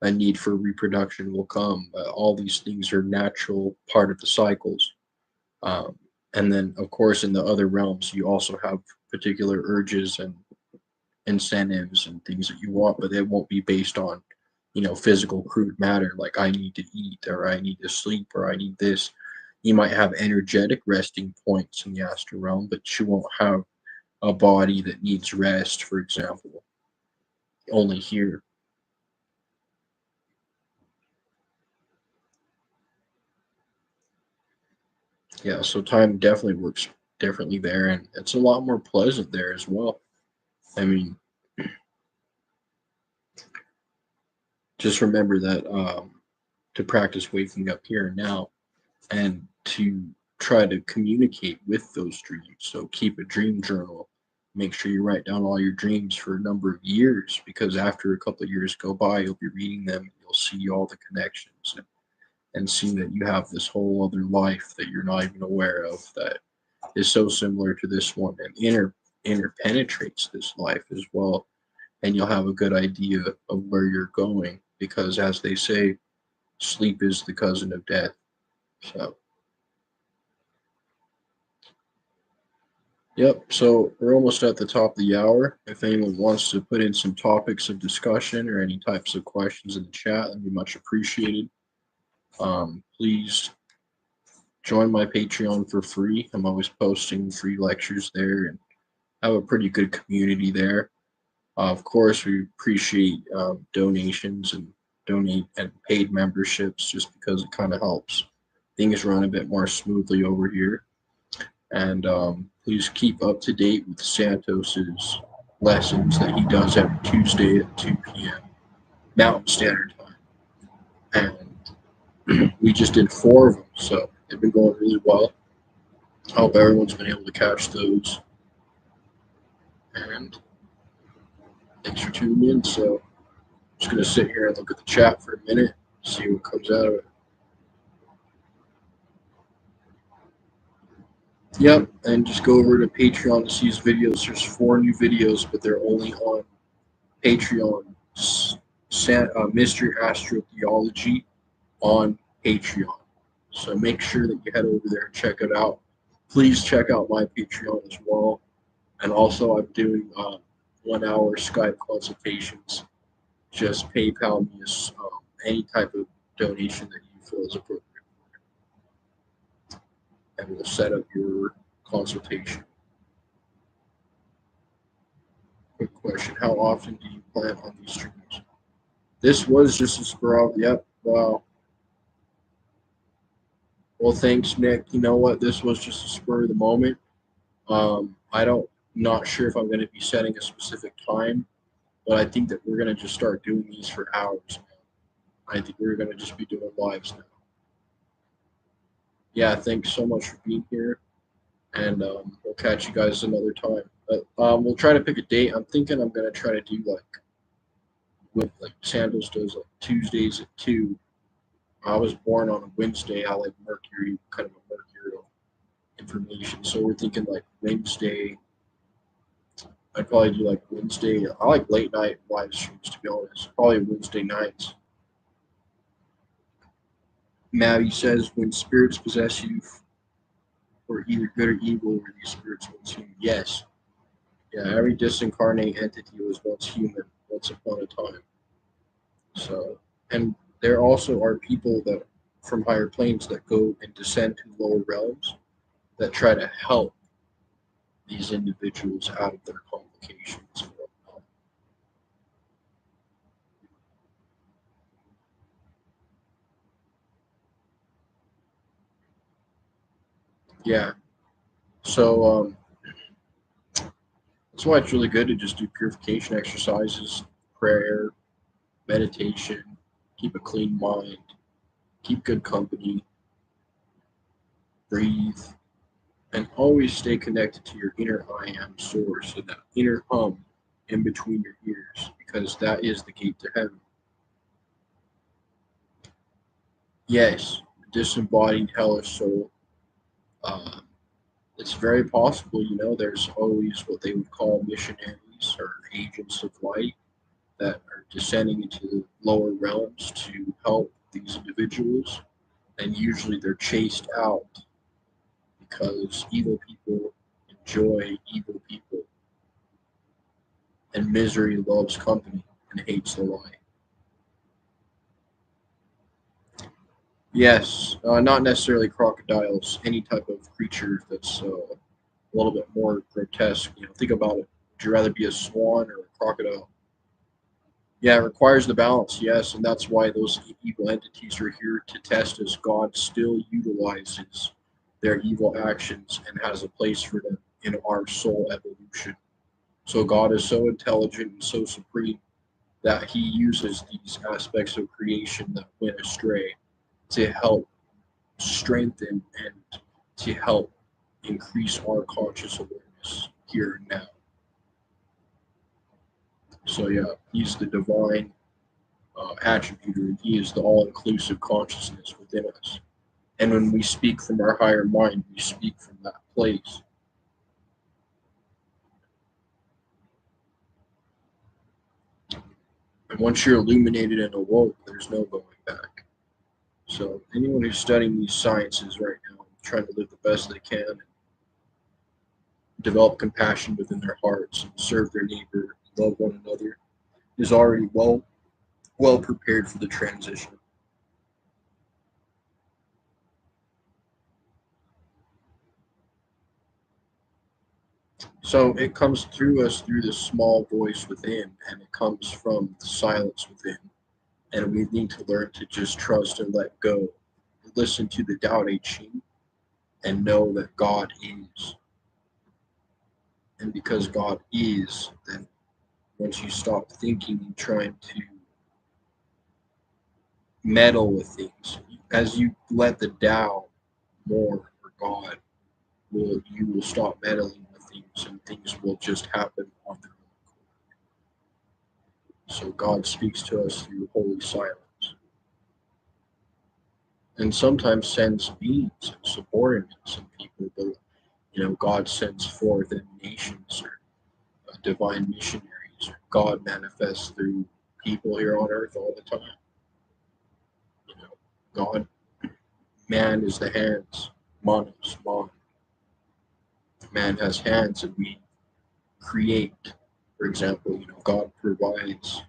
a need for reproduction will come. All these things are natural part of the cycles. Um, and then, of course, in the other realms, you also have particular urges and incentives and things that you want, but they won't be based on, physical crude matter like I need to eat or I need to sleep or I need this. You might have energetic resting points in the astral realm, but you won't have a body that needs rest, for example, only here. Yeah, so time definitely works differently there, and it's a lot more pleasant there as well. I mean, just remember that to practice waking up here and now and to try to communicate with those dreams. So keep a dream journal. Make sure you write down all your dreams for a number of years because after a couple of years go by, you'll be reading them and you'll see all the connections and see that you have this whole other life that you're not even aware of that is so similar to this one and interpenetrates this life as well. And you'll have a good idea of where you're going because, as they say, sleep is the cousin of death. So, yep. So we're almost at the top of the hour. If anyone wants to put in some topics of discussion or any types of questions in the chat, that'd be much appreciated. Please join my Patreon for free. I'm always posting free lectures there and have a pretty good community there. Of course, we appreciate donations and donate and paid memberships just because it kind of helps things run a bit more smoothly over here. And please keep up to date with Santos's lessons that he does every Tuesday at 2 p.m. Mountain Standard Time. And we just did 4 of them, so they've been going really well. I hope everyone's been able to catch those. And thanks for tuning in. So I'm just going to sit here and look at the chat for a minute, see what comes out of it. Yep, and just go over to Patreon to see his videos. There's 4 new videos, but they're only on Patreon, Mr. Astral Theology on Patreon. So make sure that you head over there and check it out. Please check out my Patreon as well. And also, I'm doing 1 hour Skype consultations. Just PayPal me any type of donation that you feel is appropriate, and we'll set up your consultation. Quick question: how often do you plan on these streams? This was just a spur of. Yep. Wow. Well, thanks, Nick. You know what? This was just a spur of the moment. I don't, not sure if I'm going to be setting a specific time, but I think that we're going to just start doing these for hours now. I think we're going to just be doing lives now. Yeah, thanks so much for being here, and we'll catch you guys another time. But we'll try to pick a date. I'm thinking I'm going to try to do like Sandals does, like Tuesdays at 2. I was born on a Wednesday. I like Mercury, kind of a mercurial information. So we're thinking like Wednesday. I'd probably do like Wednesday. I like late night live streams, to be honest. Probably Wednesday nights. Maddie says, when spirits possess you for either good or evil, were these spirits once human? Yes. Yeah, every disincarnate entity was once human, once upon a time. So, and there also are people that from higher planes that go and descend to lower realms that try to help these individuals out of their complications. Yeah. So that's why it's really good to just do purification exercises, prayer, meditation, keep a clean mind, keep good company, breathe, and always stay connected to your inner I am source and that inner hum in between your ears, because that is the gate to heaven. Yes, disembodied hellish soul. Uh, it's very possible, there's always what they would call missionaries or agents of light that are descending into the lower realms to help these individuals, and usually they're chased out because evil people enjoy evil people, and misery loves company and hates the light. Yes, not necessarily crocodiles, any type of creature that's a little bit more grotesque. Think about it. Would you rather be a swan or a crocodile? Yeah, it requires the balance, yes, and that's why those evil entities are here to test us. God still utilizes their evil actions and has a place for them in our soul evolution. So God is so intelligent and so supreme that he uses these aspects of creation that went astray to help strengthen and to help increase our conscious awareness here and now. So yeah, he's the divine attribute, and he is the all-inclusive consciousness within us. And when we speak from our higher mind, we speak from that place. And once you're illuminated and awoke, there's no going back. So anyone who's studying these sciences right now, trying to live the best they can, and develop compassion within their hearts, and serve their neighbor, love one another, is already well prepared for the transition. So it comes through us through this small voice within, and it comes from the silence within. And we need to learn to just trust and let go. Listen to the Tao Te Ching and know that God is. And because God is, then once you stop thinking and trying to meddle with things, as you let the Tao more or God, you will stop meddling with things, and things will just happen on their own. So God speaks to us through holy silence, and sometimes sends beings and subordinates and people. But God sends forth emanations or divine missionaries God manifests through people here on earth all the time. You know, God, man is the hands, manos, man. Man has hands, and we create. For example, God provides.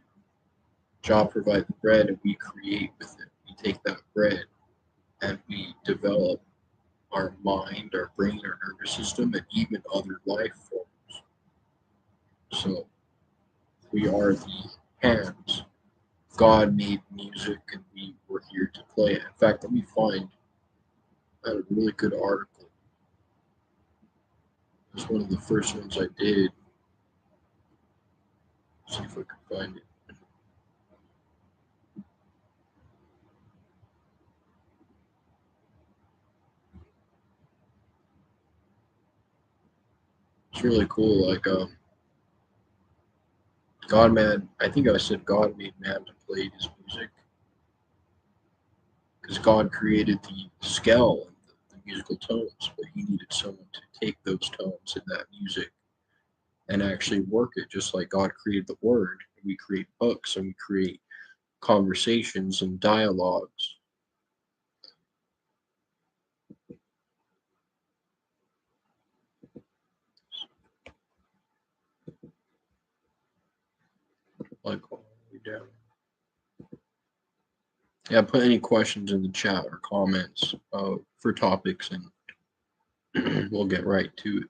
God provides the bread, and we create with it. We take that bread and we develop our mind, our brain, our nervous system, and even other life forms. So we are the hands. God made music, and we were here to play it. In fact, let me find a really good article. It's one of the first ones I did. See if I can find it. It's really cool. Like God man, I think I said God made man to play his music because God created the scale and the musical tones, but he needed someone to take those tones in that music and actually work it, just like God created the word. We create books and we create conversations and dialogues. Like all the way down. Yeah, put any questions in the chat or comments for topics, and we'll get right to it.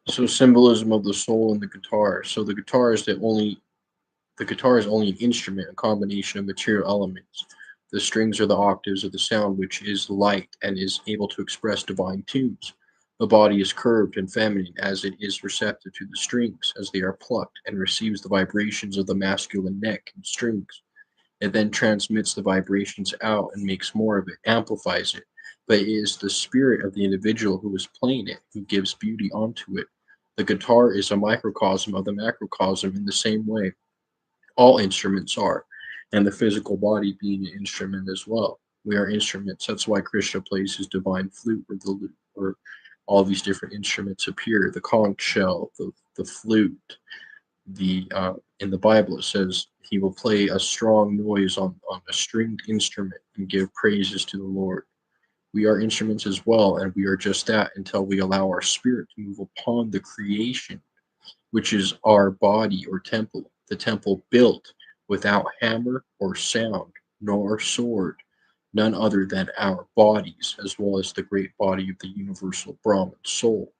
So symbolism of the soul and the guitar. So the guitar is only an instrument, a combination of material elements. The strings are the octaves of the sound, which is light and is able to express divine tunes. The body is curved and feminine as it is receptive to the strings as they are plucked and receives the vibrations of the masculine neck and strings. It then transmits the vibrations out and makes more of it, amplifies it. But it is the spirit of the individual who is playing it who gives beauty onto it. The guitar is a microcosm of the macrocosm in the same way all instruments are, and the physical body being an instrument as well. We are instruments. That's why Krishna plays his divine flute or the lute, or all these different instruments appear. The conch shell, the flute, the in the Bible it says he will play a strong noise on a stringed instrument and give praises to the Lord. We are instruments as well, and we are just that until we allow our spirit to move upon the creation, which is our body or temple, the temple built without hammer or sound, nor sword, none other than our bodies, as well as the great body of the universal Brahman soul,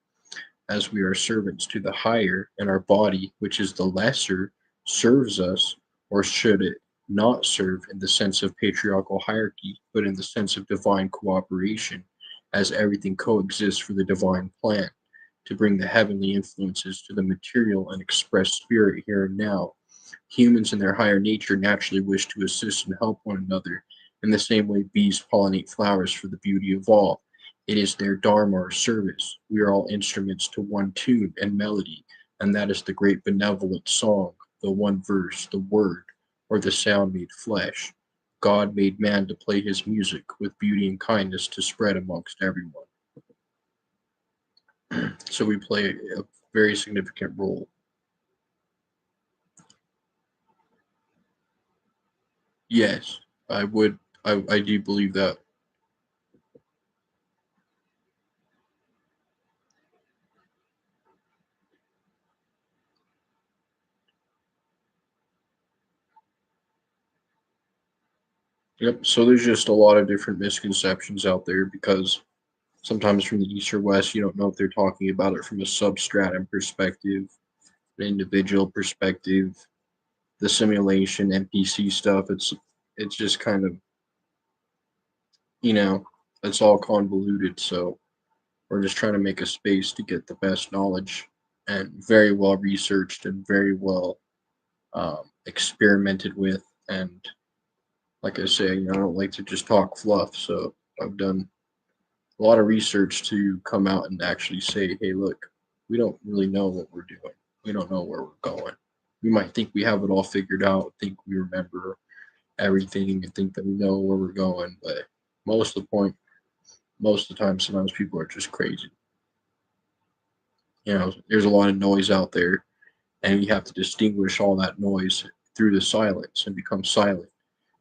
as we are servants to the higher, and our body, which is the lesser, serves us, or should it not serve in the sense of patriarchal hierarchy, but in the sense of divine cooperation, as everything coexists for the divine plan, to bring the heavenly influences to the material and express spirit here and now. Humans in their higher nature naturally wish to assist and help one another, in the same way bees pollinate flowers for the beauty of all. It is their dharma or service. We are all instruments to one tune and melody, and that is the great benevolent song, the one verse, the word, or the sound made flesh. God made man to play his music with beauty and kindness to spread amongst everyone. So we play a very significant role. Yes, I would. I do believe that. Yep. So there's just a lot of different misconceptions out there because sometimes from the east or west, you don't know if they're talking about it from a substratum perspective, an individual perspective, the simulation, NPC stuff. It's just kind of you know it's all convoluted. So we're just trying to make a space to get the best knowledge and very well researched and very well experimented with. And like I say, I don't like to just talk fluff, so I've done a lot of research to come out and actually say, hey, look, we don't really know what we're doing. We don't know where we're going. We might think we have it all figured out, think we remember everything, and think that we know where we're going, but most of the point, most of the time, sometimes people are just crazy. There's a lot of noise out there, and you have to distinguish all that noise through the silence and become silent,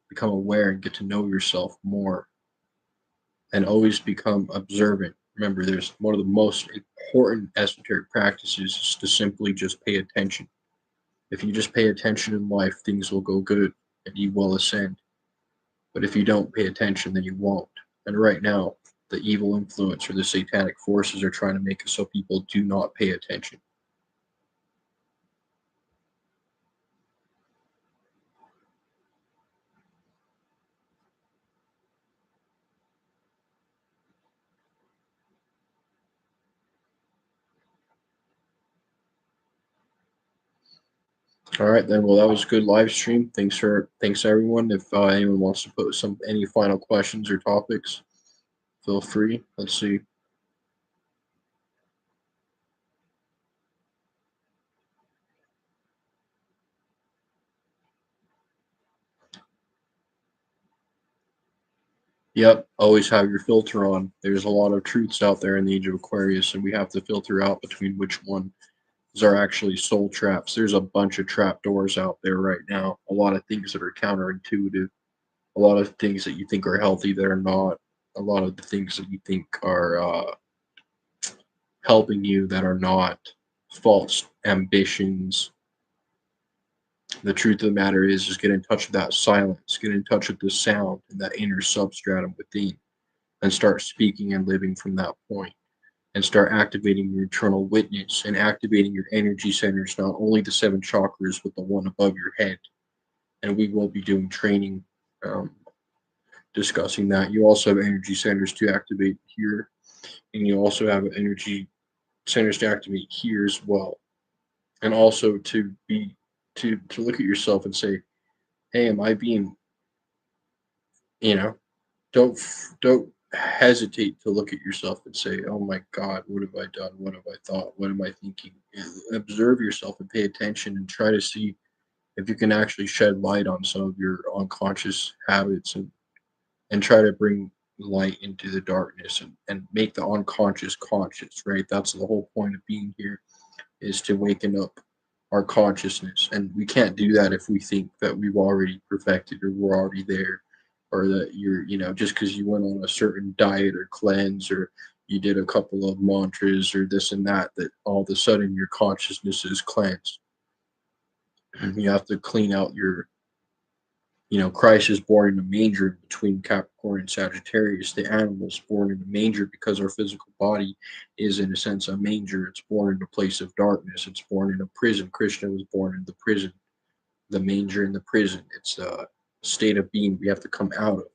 become aware, and get to know yourself more, and always become observant. Remember, there's one of the most important esoteric practices is to simply just pay attention. If you just pay attention in life, things will go good and you will ascend. But if you don't pay attention, then you won't. And right now, the evil influence or the satanic forces are trying to make it so people do not pay attention. All right, then. Well, that was a good live stream. Thanks everyone. If anyone wants to put any final questions or topics, feel free. Let's see. Yep, always have your filter on. There's a lot of truths out there in the age of Aquarius, and we have to filter out between which ones are actually soul traps. There's a bunch of trap doors out there right now. A lot of things that are counterintuitive. A lot of things that you think are healthy that are not. A lot of the things that you think are helping you that are not. False ambitions. The truth of the matter is just get in touch with that silence. Get in touch with the sound and that inner substratum within, and start speaking and living from that point, and start activating your eternal witness and activating your energy centers, not only the seven chakras, but the one above your head. And we will be doing training um, discussing that. You also have energy centers to activate here, and you also have energy centers to activate here as well. And also to look at yourself and say, hey, am I being, you know, don't hesitate to look at yourself and say, "Oh my God, what have I done? What have I thought? What am I thinking?" Observe yourself and pay attention, and try to see if you can actually shed light on some of your unconscious habits, and try to bring light into the darkness, and make the unconscious conscious. Right? That's the whole point of being here, is to waken up our consciousness, and we can't do that if we think that we've already perfected or we're already there, or that you're, just because you went on a certain diet or cleanse, or you did a couple of mantras or this and that, that all of a sudden your consciousness is cleansed. You have to clean out Christ is born in a manger between Capricorn and Sagittarius. The animal's born in a manger because our physical body is, in a sense, a manger. It's born in a place of darkness. It's born in a prison. Krishna was born in the prison, the manger in the prison. It's a state of being we have to come out of.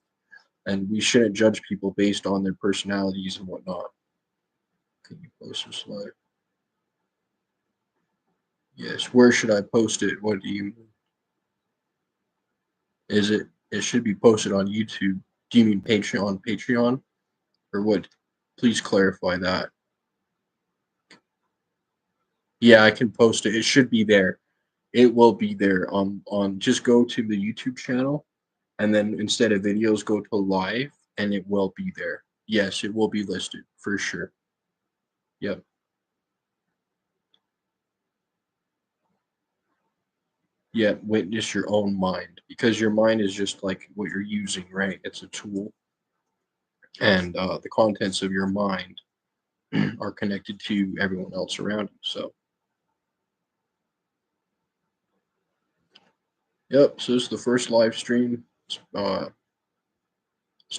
And we shouldn't judge people based on their personalities and whatnot. Can you post this slide? Yes. Where should I post it? What do you mean? It should be posted on YouTube. Do you mean Patreon? Or what? Please clarify that. Yeah, I can post it. It should be there. It will be there on just go to the YouTube channel, and then instead of videos go to live, and it will be there. Yes, it will be listed for sure. Yep. Yeah, witness your own mind, because your mind is just like what you're using, right? It's a tool, and the contents of your mind are connected to everyone else around you. So, yep. So this is the first live stream. It's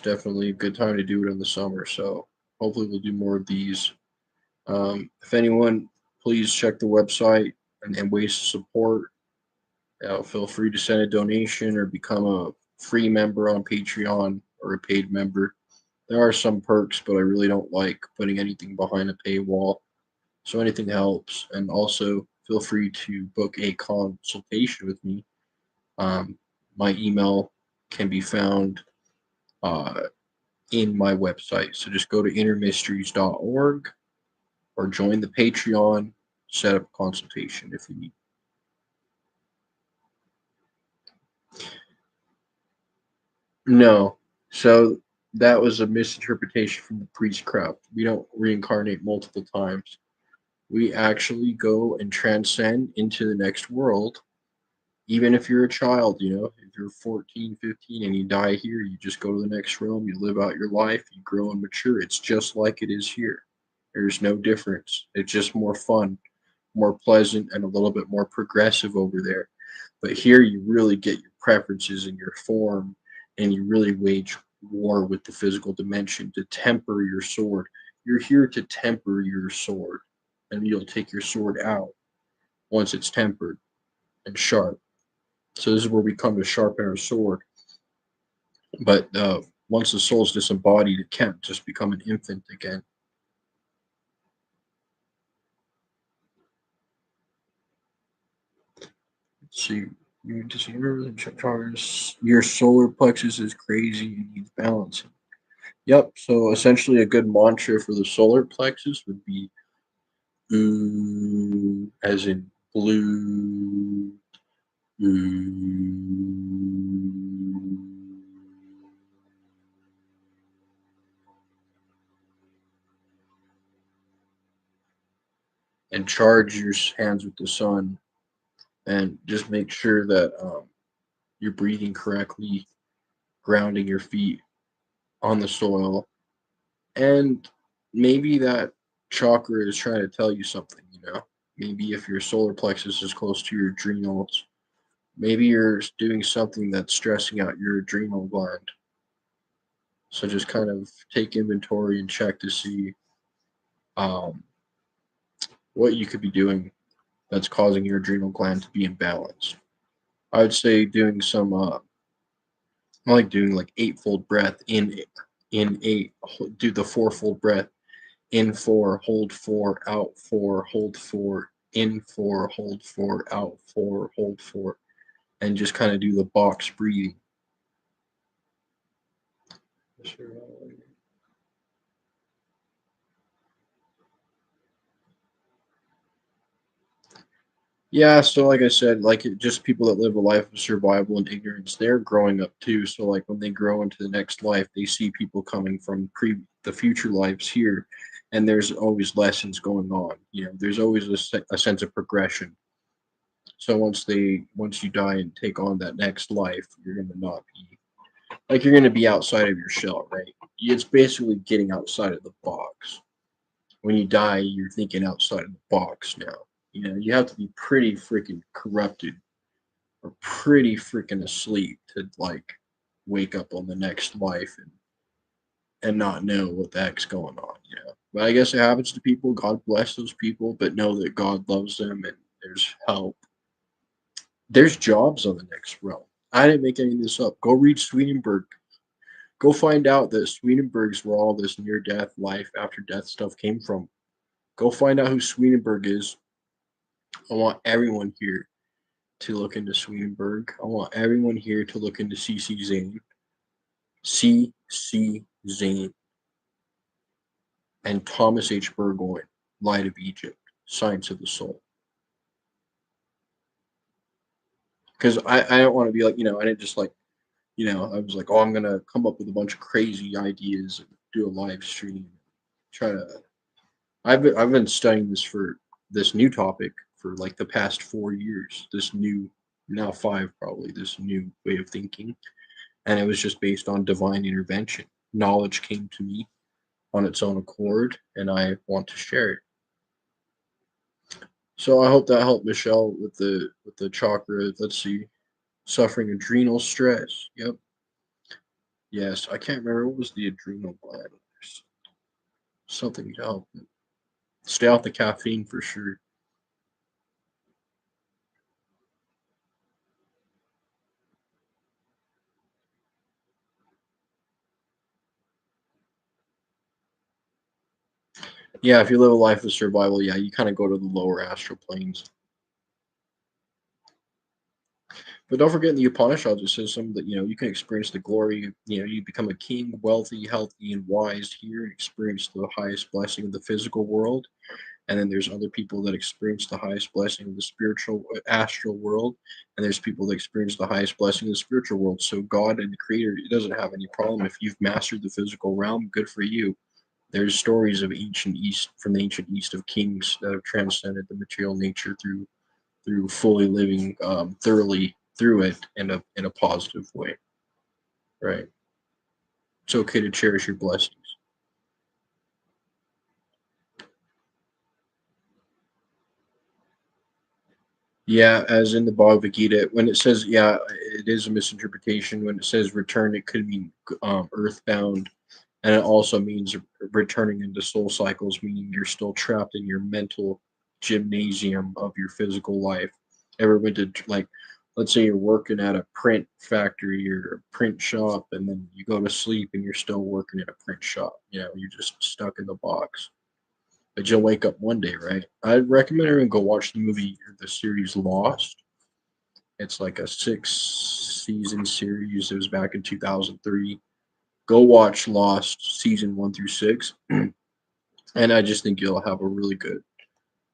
definitely a good time to do it in the summer. So hopefully we'll do more of these. If anyone, please check the website and ways to support. Feel free to send a donation or become a free member on Patreon or a paid member. There are some perks, but I really don't like putting anything behind a paywall. So anything helps. And also feel free to book a consultation with me. Um, my email can be found uh, in my website. So just go to innermysteries.org or join the Patreon, set up a consultation if you need. No. So that was a misinterpretation from the priestcraft. We don't reincarnate multiple times. We actually go and transcend into the next world. Even if you're a child, if you're 14, 15, and you die here, you just go to the next realm, you live out your life, you grow and mature. It's just like it is here. There's no difference. It's just more fun, more pleasant, and a little bit more progressive over there. But here you really get your preferences and your form, and you really wage war with the physical dimension to temper your sword. You're here to temper your sword, and you'll take your sword out once it's tempered and sharp. So this is where we come to sharpen our sword. But once the soul's disembodied, it can't just become an infant again. Let's see. You just remember the chakras. Your solar plexus is crazy and needs balancing. Yep. So essentially, a good mantra for the solar plexus would be "ooh," as in blue. Ooh. And charge your hands with the sun, and just make sure that you're breathing correctly, grounding your feet on the soil, and maybe that chakra is trying to tell you something. Maybe if your solar plexus is close to your adrenals, maybe you're doing something that's stressing out your adrenal gland. So just kind of take inventory and check to see um, what you could be doing that's causing your adrenal gland to be imbalanced. I would say doing some I like doing like eightfold breath in eight, do the fourfold breath: in four, hold four, out four, hold four, in four, hold four, out four, hold four, and just kind of do the box breathing. Yeah, so like I said, like just people that live a life of survival and ignorance, they're growing up too. So like when they grow into the next life, they see people coming from the future lives here, and there's always lessons going on. There's always a sense of progression. So once you die and take on that next life, you're gonna not be like you're gonna be outside of your shell, right? It's basically getting outside of the box. When you die, you're thinking outside of the box now. You have to be pretty freaking corrupted or pretty freaking asleep to like wake up on the next life and not know what the heck's going on. But I guess it happens to people. God bless those people, but know that God loves them and there's help. There's jobs on the next realm. I didn't make any of this up. Go read Swedenborg. Go find out that Swedenborg's where all this near death, life after death stuff came from. Go find out who Swedenborg is. I want everyone here to look into Swedenborg. I want everyone here to look into C.C. Zane. C.C. Zane and Thomas H. Burgoyne, Light of Egypt, Science of the Soul. Because I don't want to be like, I didn't just like, I was like, oh, I'm going to come up with a bunch of crazy ideas and do a live stream. Try to, I've been studying this new topic for like the past 4 years, this new, now five probably, this new way of thinking. And it was just based on divine intervention. Knowledge came to me on its own accord, and I want to share it. So I hope that helped Michelle with the chakra. Let's see, suffering adrenal stress. Yep. Yes, I can't remember what was the adrenal gland. Something to help it. Stay off the caffeine for sure. Yeah, if you live a life of survival, yeah, you kind of go to the lower astral planes. But don't forget in the Upanishads, it says some that you can experience the glory. You become a king, wealthy, healthy, and wise here, and experience the highest blessing of the physical world. And then there's other people that experience the highest blessing of the spiritual astral world, and there's people that experience the highest blessing of the spiritual world. So God and the Creator, it doesn't have any problem if you've mastered the physical realm. Good for you. There's stories of ancient East from the ancient East of kings that have transcended the material nature through fully living thoroughly through it in a positive way. Right. It's okay to cherish your blessings. Yeah, as in the Bhagavad Gita, when it says, yeah, it is a misinterpretation. When it says return, it could mean earthbound, and it also means returning into soul cycles, meaning you're still trapped in your mental gymnasium of your physical life. Ever went to, like, let's say you're working at a print factory or a print shop, and then you go to sleep and you're still working at a print shop. You're just stuck in the box. But you'll wake up one day, right? I'd recommend everyone go watch the movie or the series Lost. It's like a six-season series. It was back in 2003. Go watch Lost season 1 through 6, and I just think you'll have a really good.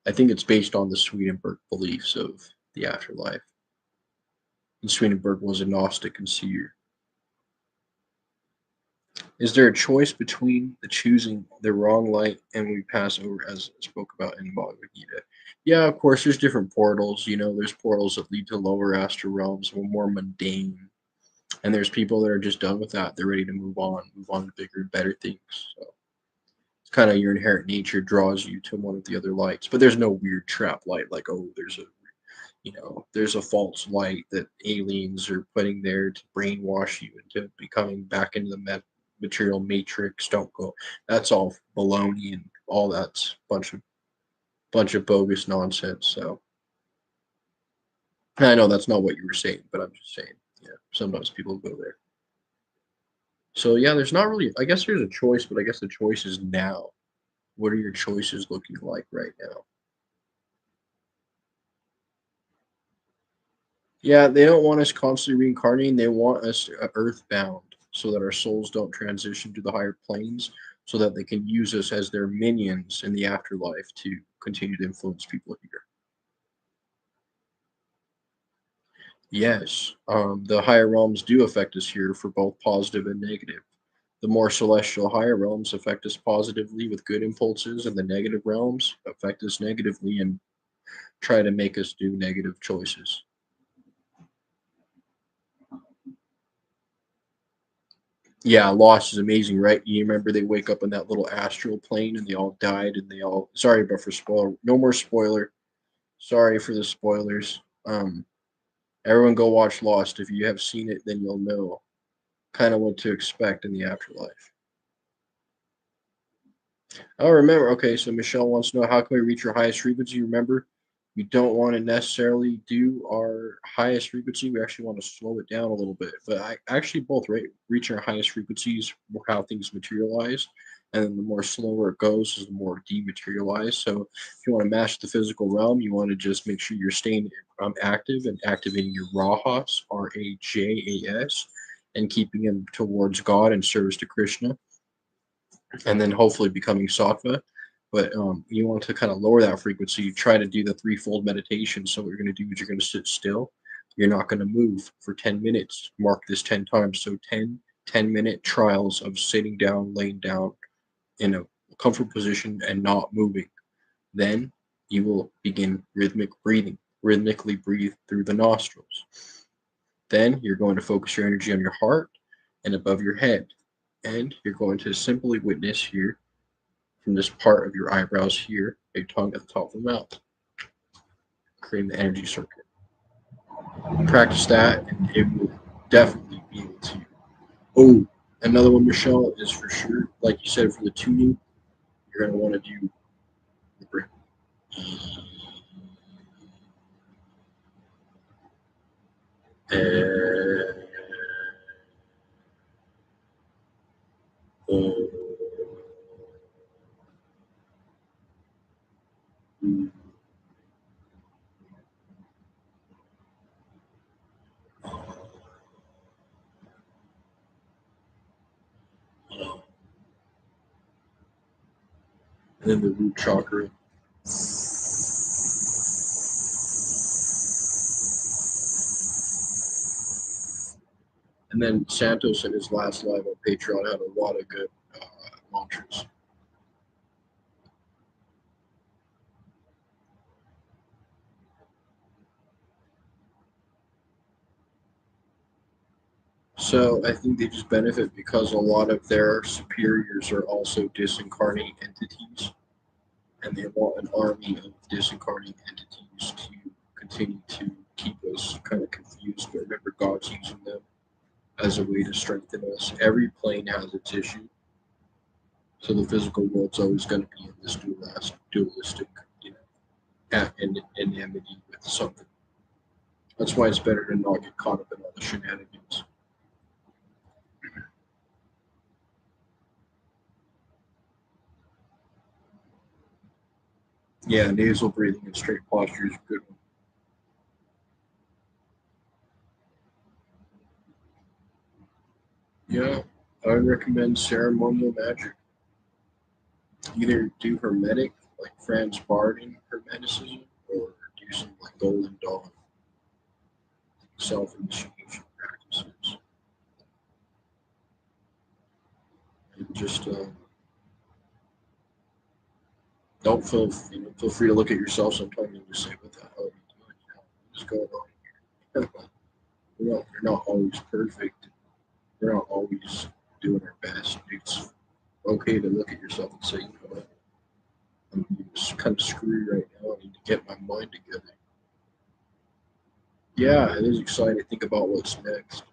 I think it's based on the Swedenborg beliefs of the afterlife. And Swedenborg was a Gnostic and seer. Is there a choice between the choosing the wrong light and we pass over, as I spoke about in Bhagavad Gita? Yeah, of course, there's different portals. There's portals that lead to lower astral realms, more mundane. And there's people that are just done with that. They're ready to move on to bigger and better things. So it's kind of your inherent nature draws you to one of the other lights. But there's no weird trap light like, oh, there's a false light that aliens are putting there to brainwash you into becoming back into the material matrix. Don't go. That's all baloney and all that's bunch of bogus nonsense. So I know that's not what you were saying, but I'm just saying. Yeah, sometimes people go there. So yeah, there's not really. I guess there's a choice, but I guess the choice is now. What are your choices looking like right now? Yeah, they don't want us constantly reincarnating. They want us earthbound so that our souls don't transition to the higher planes, so that they can use us as their minions in the afterlife to continue to influence people here. Yes, the higher realms do affect us here for both positive and negative. The more celestial higher realms affect us positively with good impulses, and the negative realms affect us negatively and try to make us do negative choices. Yeah, Lost is amazing, right? You remember they wake up in that little astral plane and they all died and they all. Sorry, but for spoiler, no more spoiler. Sorry for the spoilers. Everyone go watch Lost. If you have seen it, then you'll know kind of what to expect in the afterlife. Oh, remember. Okay, so Michelle wants to know how can we reach our highest frequency? Remember, we don't want to necessarily do our highest frequency. We actually want to slow it down a little bit. But I actually both reach our highest frequencies, how things materialize, and then the more slower it goes, is the more dematerialized. So if you want to master the physical realm, you want to just make sure you're staying active and activating your rajas, Rajas, and keeping them towards God and service to Krishna, and then hopefully becoming sattva. But you want to kind of lower that frequency. You try to do the threefold meditation. So what you're going to do is you're going to sit still. You're not going to move for 10 minutes. Mark this 10 times. So 10-minute trials of sitting down, laying down in a comfortable position and not moving. Then you will begin rhythmic breathing, rhythmically breathe through the nostrils. Then you're going to focus your energy on your heart and above your head. And you're going to simply witness here from this part of your eyebrows here, a tongue at the top of the mouth, creating the energy circuit. Practice that, and it will definitely be able to. Oh, another one, Michelle, is for sure, like you said, for the tuning, you're going to want to do the breath. And, and then the root chakra. And then Santos in his last live on Patreon had a lot of good mantras. So I think they just benefit because a lot of their superiors are also disincarnate entities, and they want an army of disincarnate entities to continue to keep us kind of confused. But remember, God's using them as a way to strengthen us. Every plane has its issue. So the physical world's always going to be in this dualistic, enmity with something. That's why it's better to not get caught up in all the shenanigans. Yeah, nasal breathing and straight posture is a good one. Yeah, I would recommend ceremonial magic. Either do hermetic, like Franz Barding hermeticism, or do some like Golden Dawn self-initiation practices. And just don't feel free to look at yourself sometimes and just say, "What the hell are you doing? What's going on here?" We're not always perfect. We're not always doing our best. It's okay to look at yourself and say, "You know what? I'm just kind of screwed right now. I need to get my mind together." Yeah, it is exciting to think about what's next.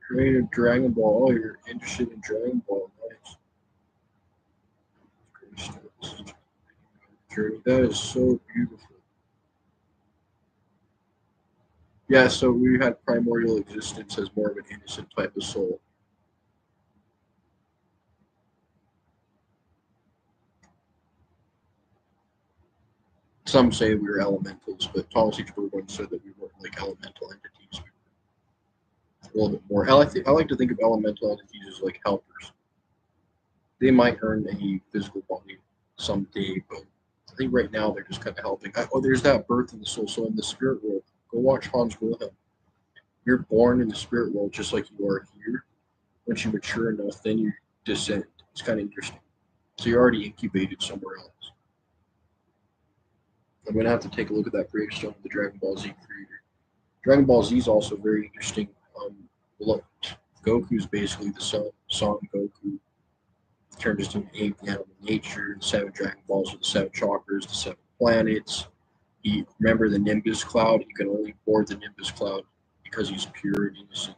Creative Dragon Ball. Oh, you're interested in Dragon Ball. Nice. Great stuff. Journey. That is so beautiful. Yeah, so we had primordial existence as more of an innocent type of soul. Some say we were elementals, but Thomas H. Burgoyne said that we weren't like elemental entities. A little bit more. I like to think of elemental entities as like helpers. They might earn a physical body someday, but I think right now they're just kind of helping. There's that birth in the soul. So in the spirit world, go watch Hans Wilhelm. You're born in the spirit world just like you are here. Once you mature enough, then you descend. It's kind of interesting. So you're already incubated somewhere else. I'm gonna have to take a look at that gravestone of the Dragon Ball Z creator. Dragon Ball Z is also very interesting. Look, Goku's basically the Son Goku turned into an ape, the animal nature, the seven Dragon Balls with the seven chakras, the seven planets. He remember the Nimbus cloud. You can only board the Nimbus cloud because he's pure and innocent.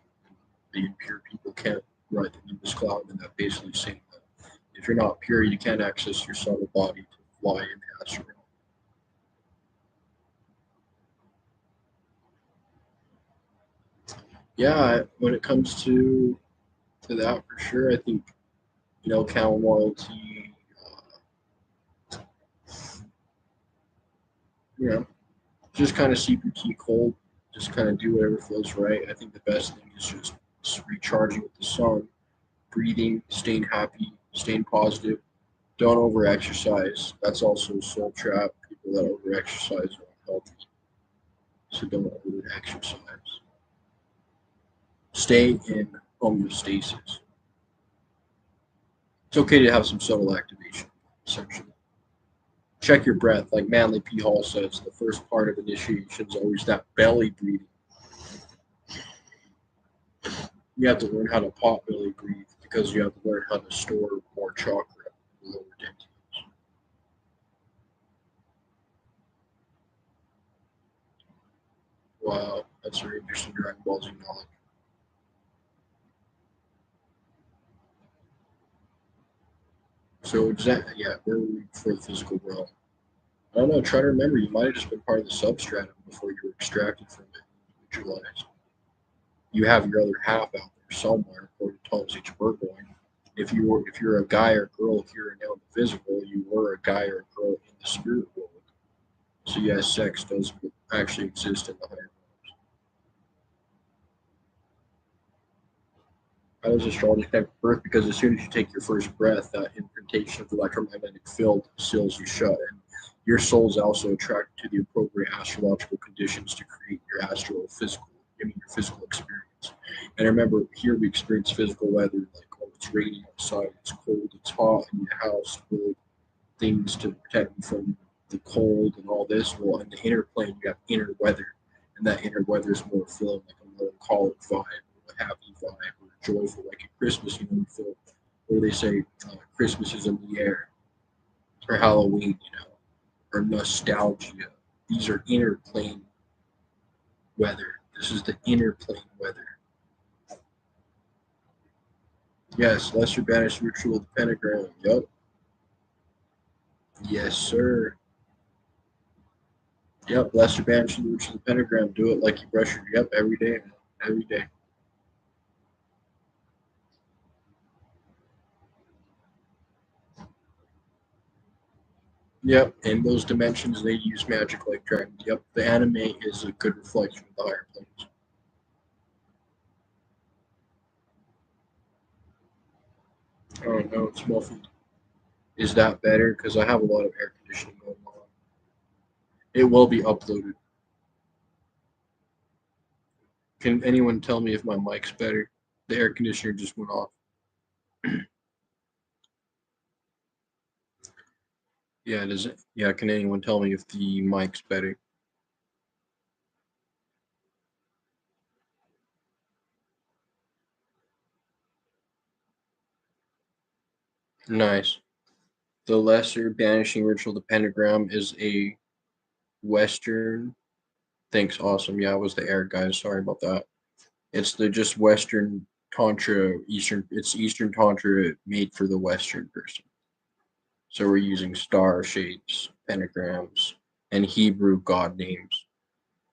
The impure people can't ride the Nimbus cloud, and that basically saying that if you're not pure, you can't access your subtle body to fly in the astral realm. Yeah, when it comes to that for sure, I think Cal loyalty, you know, just kind of CPT cold, just kind of do whatever feels right. I think the best thing is just recharging with the sun, breathing, staying happy, staying positive. Don't over exercise. That's also a soul trap. People that over exercise are unhealthy. So don't over exercise. Stay in homeostasis. It's okay to have some subtle activation, essentially. Check your breath. Like Manly P. Hall says, the first part of initiation is always that belly breathing. You have to learn how to pot belly breathe because you have to learn how to store more chakra in the lower densities. Wow, that's very interesting Dragon Ball Z knowledge. So exactly, yeah, where were we before the physical realm? I don't know. Try to remember. You might have just been part of the substratum before you were extracted from it, individualized. You have your other half out there somewhere, according to Thomas H. Burgoyne. If you're a guy or girl here and now in the physical, you were a guy or girl in the spirit world. So yes, sex does actually exist in the higher realms. How does astrology connect with birth? Because as soon as you take your first breath, that imprintation of the electromagnetic field seals you shut, and your soul is also attracted to the appropriate astrological conditions to create your astral physical, your physical experience. And remember, here we experience physical weather, like, oh, it's raining outside, it's cold, it's hot in your house, build things to protect you from the cold and all this. Well, in the inner plane, you have inner weather, and that inner weather is more feeling like a melancholic vibe, or a happy vibe, or joyful, like at Christmas, you feel where they say Christmas is in the air, or Halloween, or nostalgia. These are inner plane weather. This is the inner plane weather. Yes, lesser banished ritual of the pentagram. Yup. Yes, sir. Yep, lesser banished ritual of the pentagram. Do it like you brush your yep every day, man. Every day. Yep, in those dimensions they use magic like dragons. Yep, the anime is a good reflection of the higher planes. Oh no, it's muffled. Is that better? Because I have a lot of air conditioning going on. It will be uploaded. Can anyone tell me if my mic's better? The air conditioner just went off. Yeah, does it? Yeah, can anyone tell me if the mic's better? Nice. The lesser banishing ritual, the pentagram, is a Western. Thanks, awesome. Yeah, I was the air guys. Sorry about that. It's the just Western Tantra, Eastern. It's Eastern Tantra made for the Western person. So we're using star shapes, pentagrams, and Hebrew god names,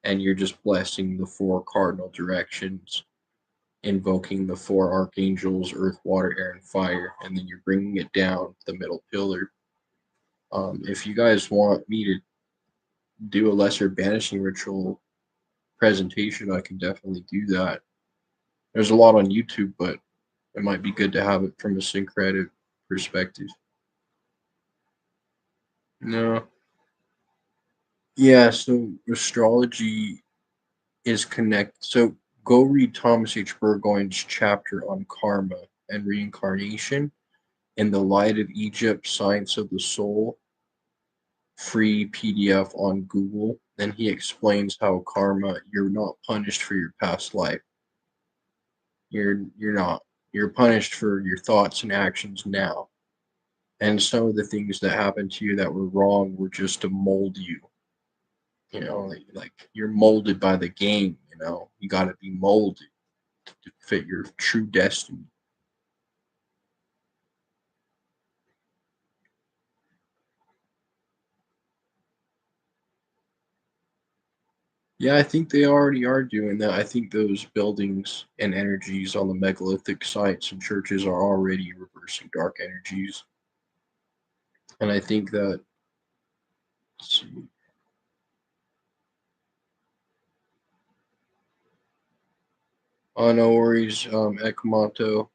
and you're just blessing the four cardinal directions, invoking the four archangels: earth, water, air, and fire, and then you're bringing it down the middle pillar. If you guys want me to do a lesser banishing ritual presentation, I can definitely do that. There's a lot on YouTube, but it might be good to have it from a syncretic perspective. No. Yeah, so astrology is connected. So go read Thomas H. Burgoyne's chapter on karma and reincarnation in the Light of Egypt, Science of the Soul, free PDF on Google. Then he explains how karma, you're not punished for your past life. You're not. You're punished for your thoughts and actions now. And some of the things that happened to you that were wrong were just to mold you. Like you're molded by the game. You got to be molded to fit your true destiny. Yeah, I think they already are doing that. I think those buildings and energies on the megalithic sites and churches are already reversing dark energies. And I think that, let's see. Oh, no worries, Ekamoto.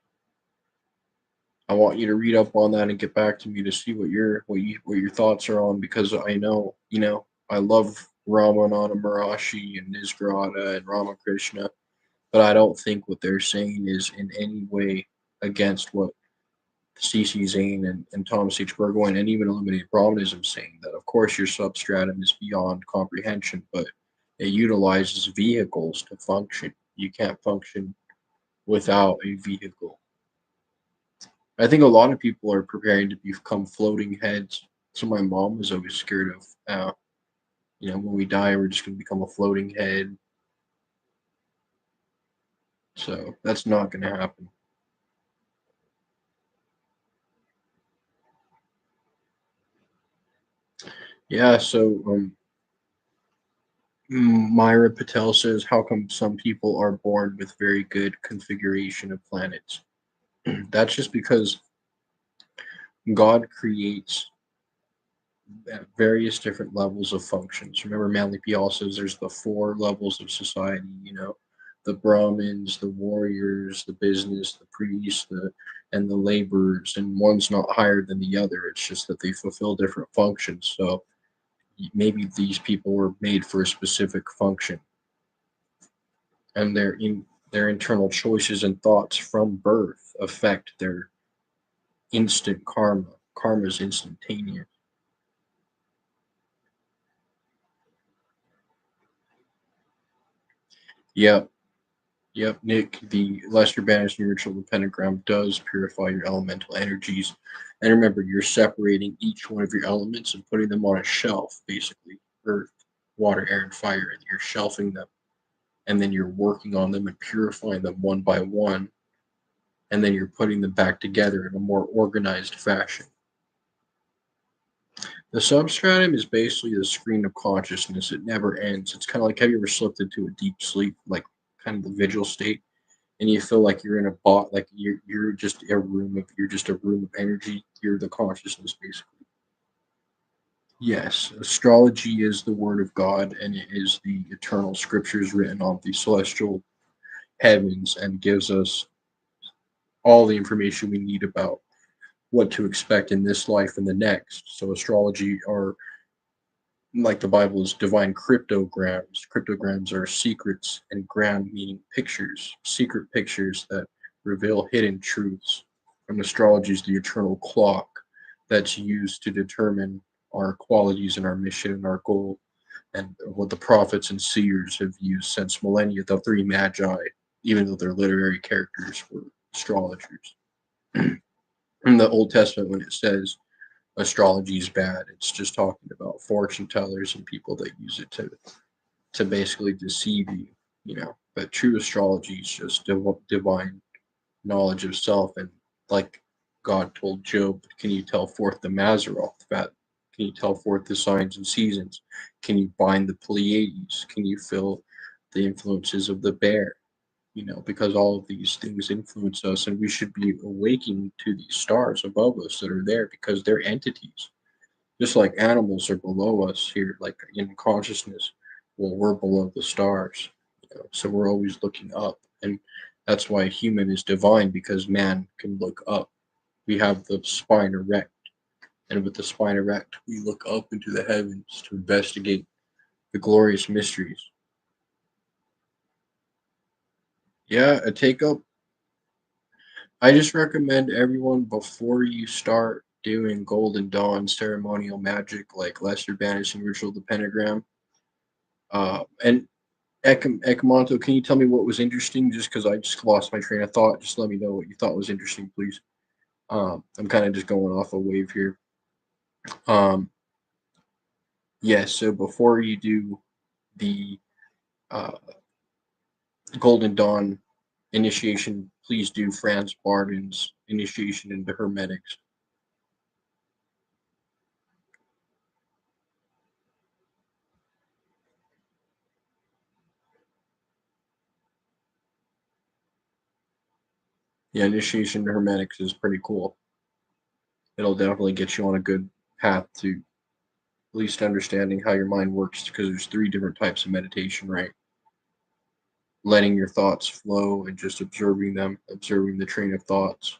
I want you to read up on that and get back to me to see what your thoughts are on, because I know I love Ramananda Maharishi and Nisargadatta and Ramakrishna, but I don't think what they're saying is in any way against what C.C. Zane and Thomas H. Burgoyne and even Illuminated Brahmanism saying, that of course your substratum is beyond comprehension, but it utilizes vehicles to function. You can't function without a vehicle. I think a lot of people are preparing to become floating heads. So my mom was always scared of, when we die, we're just going to become a floating head. So that's not going to happen. Yeah. So Myra Patel says, "How come some people are born with very good configuration of planets?" That's just because God creates various different levels of functions. Remember, Manly P. also says there's the four levels of society. the Brahmins, the warriors, the business, the priests, and the laborers, and one's not higher than the other. It's just that they fulfill different functions. So maybe these people were made for a specific function, and their internal choices and thoughts from birth affect their instant karma. Karma is instantaneous. Yep, yep, Nick. The Lesser Banishing Ritual of the Pentagram does purify your elemental energies, and remember, you're separating each one of your elements and putting them on a shelf, basically earth, water, air, and fire, and you're shelving them, and then you're working on them and purifying them one by one, and then you're putting them back together in a more organized fashion. The substratum is basically the screen of consciousness. It never ends. It's kind of like, have you ever slipped into a deep sleep, like kind of the vigil state, and you feel like you're in a bot, like you're just a room of energy. You're the consciousness, basically. Yes, astrology is the word of God, and it is the eternal scriptures written on the celestial heavens, and gives us all the information we need about what to expect in this life and the next. So astrology are, like the Bible, is divine cryptograms. Cryptograms are secrets, and gram meaning pictures, secret pictures that reveal hidden truths. And astrology is the eternal clock that's used to determine our qualities and our mission and our goal, and what the prophets and seers have used since millennia. The three magi, even though they're literary characters, were astrologers. In the Old Testament, when it says astrology is bad, it's just talking about fortune tellers and people that use it to basically deceive you, you know. But true astrology is just divine knowledge of self, and like God told Job, can you tell forth the Mazzaroth? That can you tell forth the signs and seasons? Can you bind the Pleiades? Can you feel the influences of the bear? You know, because all of these things influence us, and we should be awakening to these stars above us that are there, because they're entities. Just like animals are below us here, like in consciousness, well, we're below the stars. You know? So we're always looking up. And that's why human is divine, because man can look up. We have the spine erect. And with the spine erect, we look up into the heavens to investigate the glorious mysteries. Yeah, a take up. I just recommend everyone, before you start doing Golden Dawn ceremonial magic like Lesser Banishing Ritual of the Pentagram, and Ekamonto, can you tell me what was interesting? Just because I just lost my train of thought, just let me know what you thought was interesting, please. I'm kind of just going off a wave here. Um, yes, so before you do the uh, Golden Dawn initiation, please do Franz Barden's initiation into Hermetics. Yeah, initiation into Hermetics is pretty cool. It'll definitely get you on a good path to at least understanding how your mind works, because there's three different types of meditation, right? Letting your thoughts flow and just observing them, observing the train of thoughts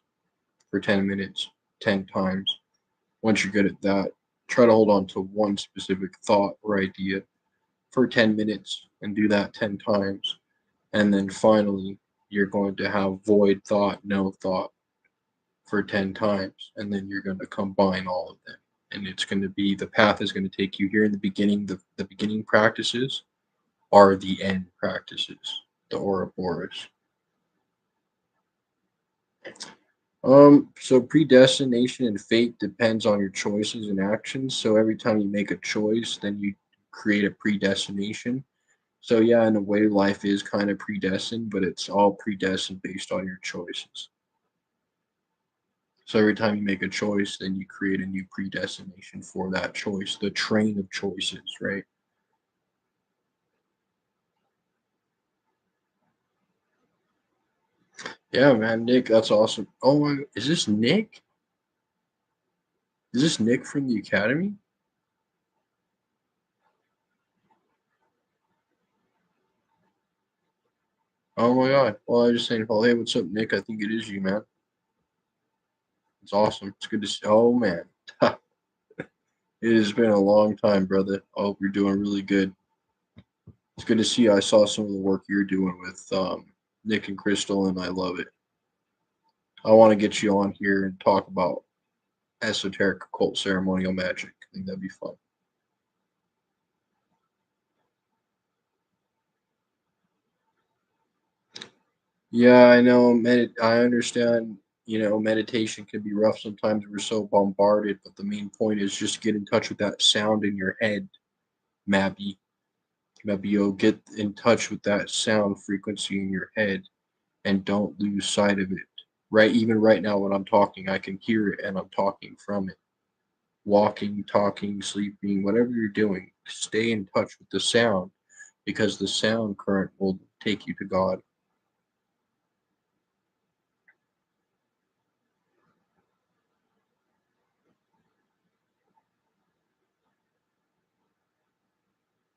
for 10 minutes, 10 times. Once you're good at that, try to hold on to one specific thought or idea for 10 minutes and do that 10 times. And then finally, you're going to have void thought, no thought for 10 times. And then you're going to combine all of them. And it's going to be, the path is going to take you here in the beginning. The beginning practices are the end practices, the Ouroboros. So predestination and fate depends on your choices and actions. So every time you make a choice, then you create a predestination. So yeah, in a way, life is kind of predestined, but it's all predestined based on your choices. So every time you make a choice, then you create a new predestination for that choice, the train of choices, right? Yeah, man, Nick, that's awesome. Oh my, is this Nick? Is this Nick from the Academy? Oh my god. Well, I was just saying, oh, hey, what's up, Nick? I think it is you, man. It's awesome. It's good to see. Oh man. It has been a long time, brother. I hope you're doing really good. It's good to see you. I saw some of the work you're doing with Nick and Crystal, and I love it. I want to get you on here and talk about esoteric occult ceremonial magic. I think that'd be fun. Yeah, I know. I understand. Meditation can be rough sometimes. We're so bombarded, but the main point is just get in touch with that sound in your head, Mabby. Mabio, get in touch with that sound frequency in your head and don't lose sight of it. Right, even right now when I'm talking, I can hear it and I'm talking from it. Walking, talking, sleeping, whatever you're doing, stay in touch with the sound because the sound current will take you to God.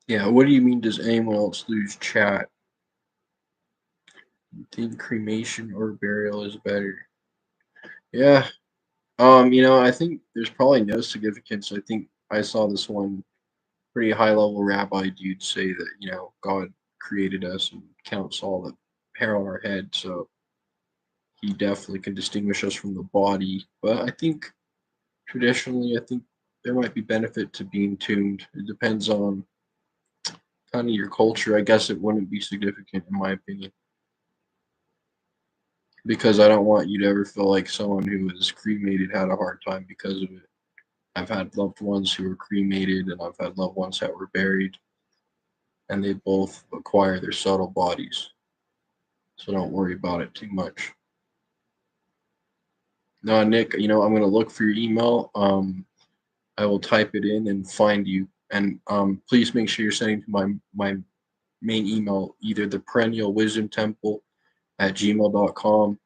Yeah, what do you mean does anyone else lose chat? You think cremation or burial is better? Yeah. I think there's probably no significance. I think I saw this one pretty high level rabbi dude say that, God created us and counts all the hair on our head, so he definitely can distinguish us from the body. But I think traditionally, I think there might be benefit to being tuned. It depends on kind of your culture. I guess it wouldn't be significant in my opinion because I don't want you to ever feel like someone who was cremated had a hard time because of it. I've had loved ones who were cremated and I've had loved ones that were buried and they both acquire their subtle bodies. So don't worry about it too much. No, Nick, I'm gonna look for your email. I will type it in and find you. And please make sure you're sending to my main email, either the perennial wisdom temple at gmail.com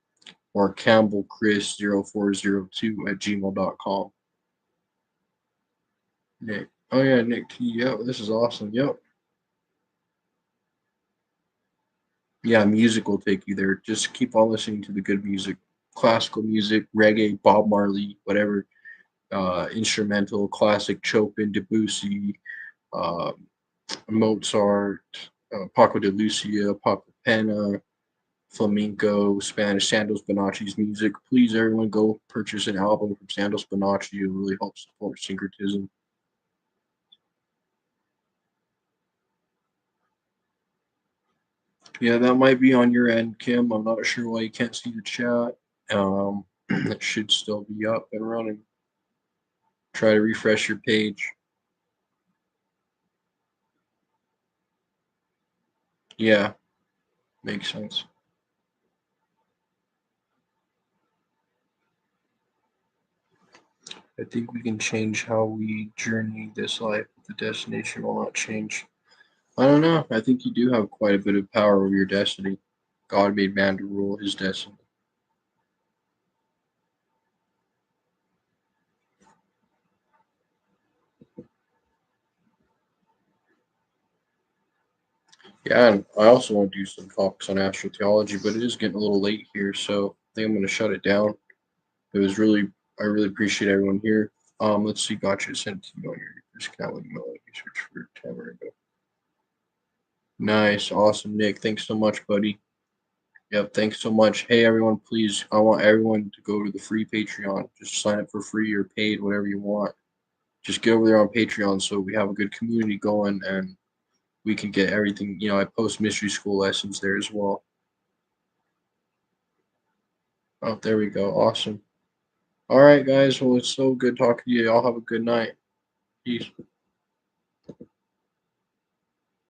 or Campbell Chris 0402 at gmail.com. Nick. Oh yeah, Nick T. Yep, this is awesome. Yep. Yeah, music will take you there. Just keep on listening to the good music. Classical music, reggae, Bob Marley, whatever, instrumental, classic Chopin, Debussy, uh, Mozart, Paco de Lucia, Papa Pena, flamenco, Spanish, Santos Bonacci's music. Please, everyone, go purchase an album from Santos Bonacci. It really helps support syncretism. Yeah, that might be on your end, Kim. I'm not sure why you can't see the chat. It should still be up and running. Try to refresh your page. Yeah, makes sense. I think we can change how we journey this life, but the destination will not change. I don't know. I think you do have quite a bit of power over your destiny. God made man to rule his destiny. Yeah, and I also want to do some talks on astral theology, but it is getting a little late here, so I think I'm going to shut it down. It was really, I really appreciate everyone here. Let's see, gotcha sent to you on your discount email. Search for Tamarindo. Nice, awesome, Nick. Thanks so much, buddy. Yep, thanks so much. Hey, everyone, please, I want everyone to go to the free Patreon. Just sign up for free or paid, whatever you want. Just get over there on Patreon so we have a good community going and we can get everything. I post mystery school lessons there as well. Oh, there we go. Awesome. All right, guys. Well, it's so good talking to you. Y'all have a good night. Peace.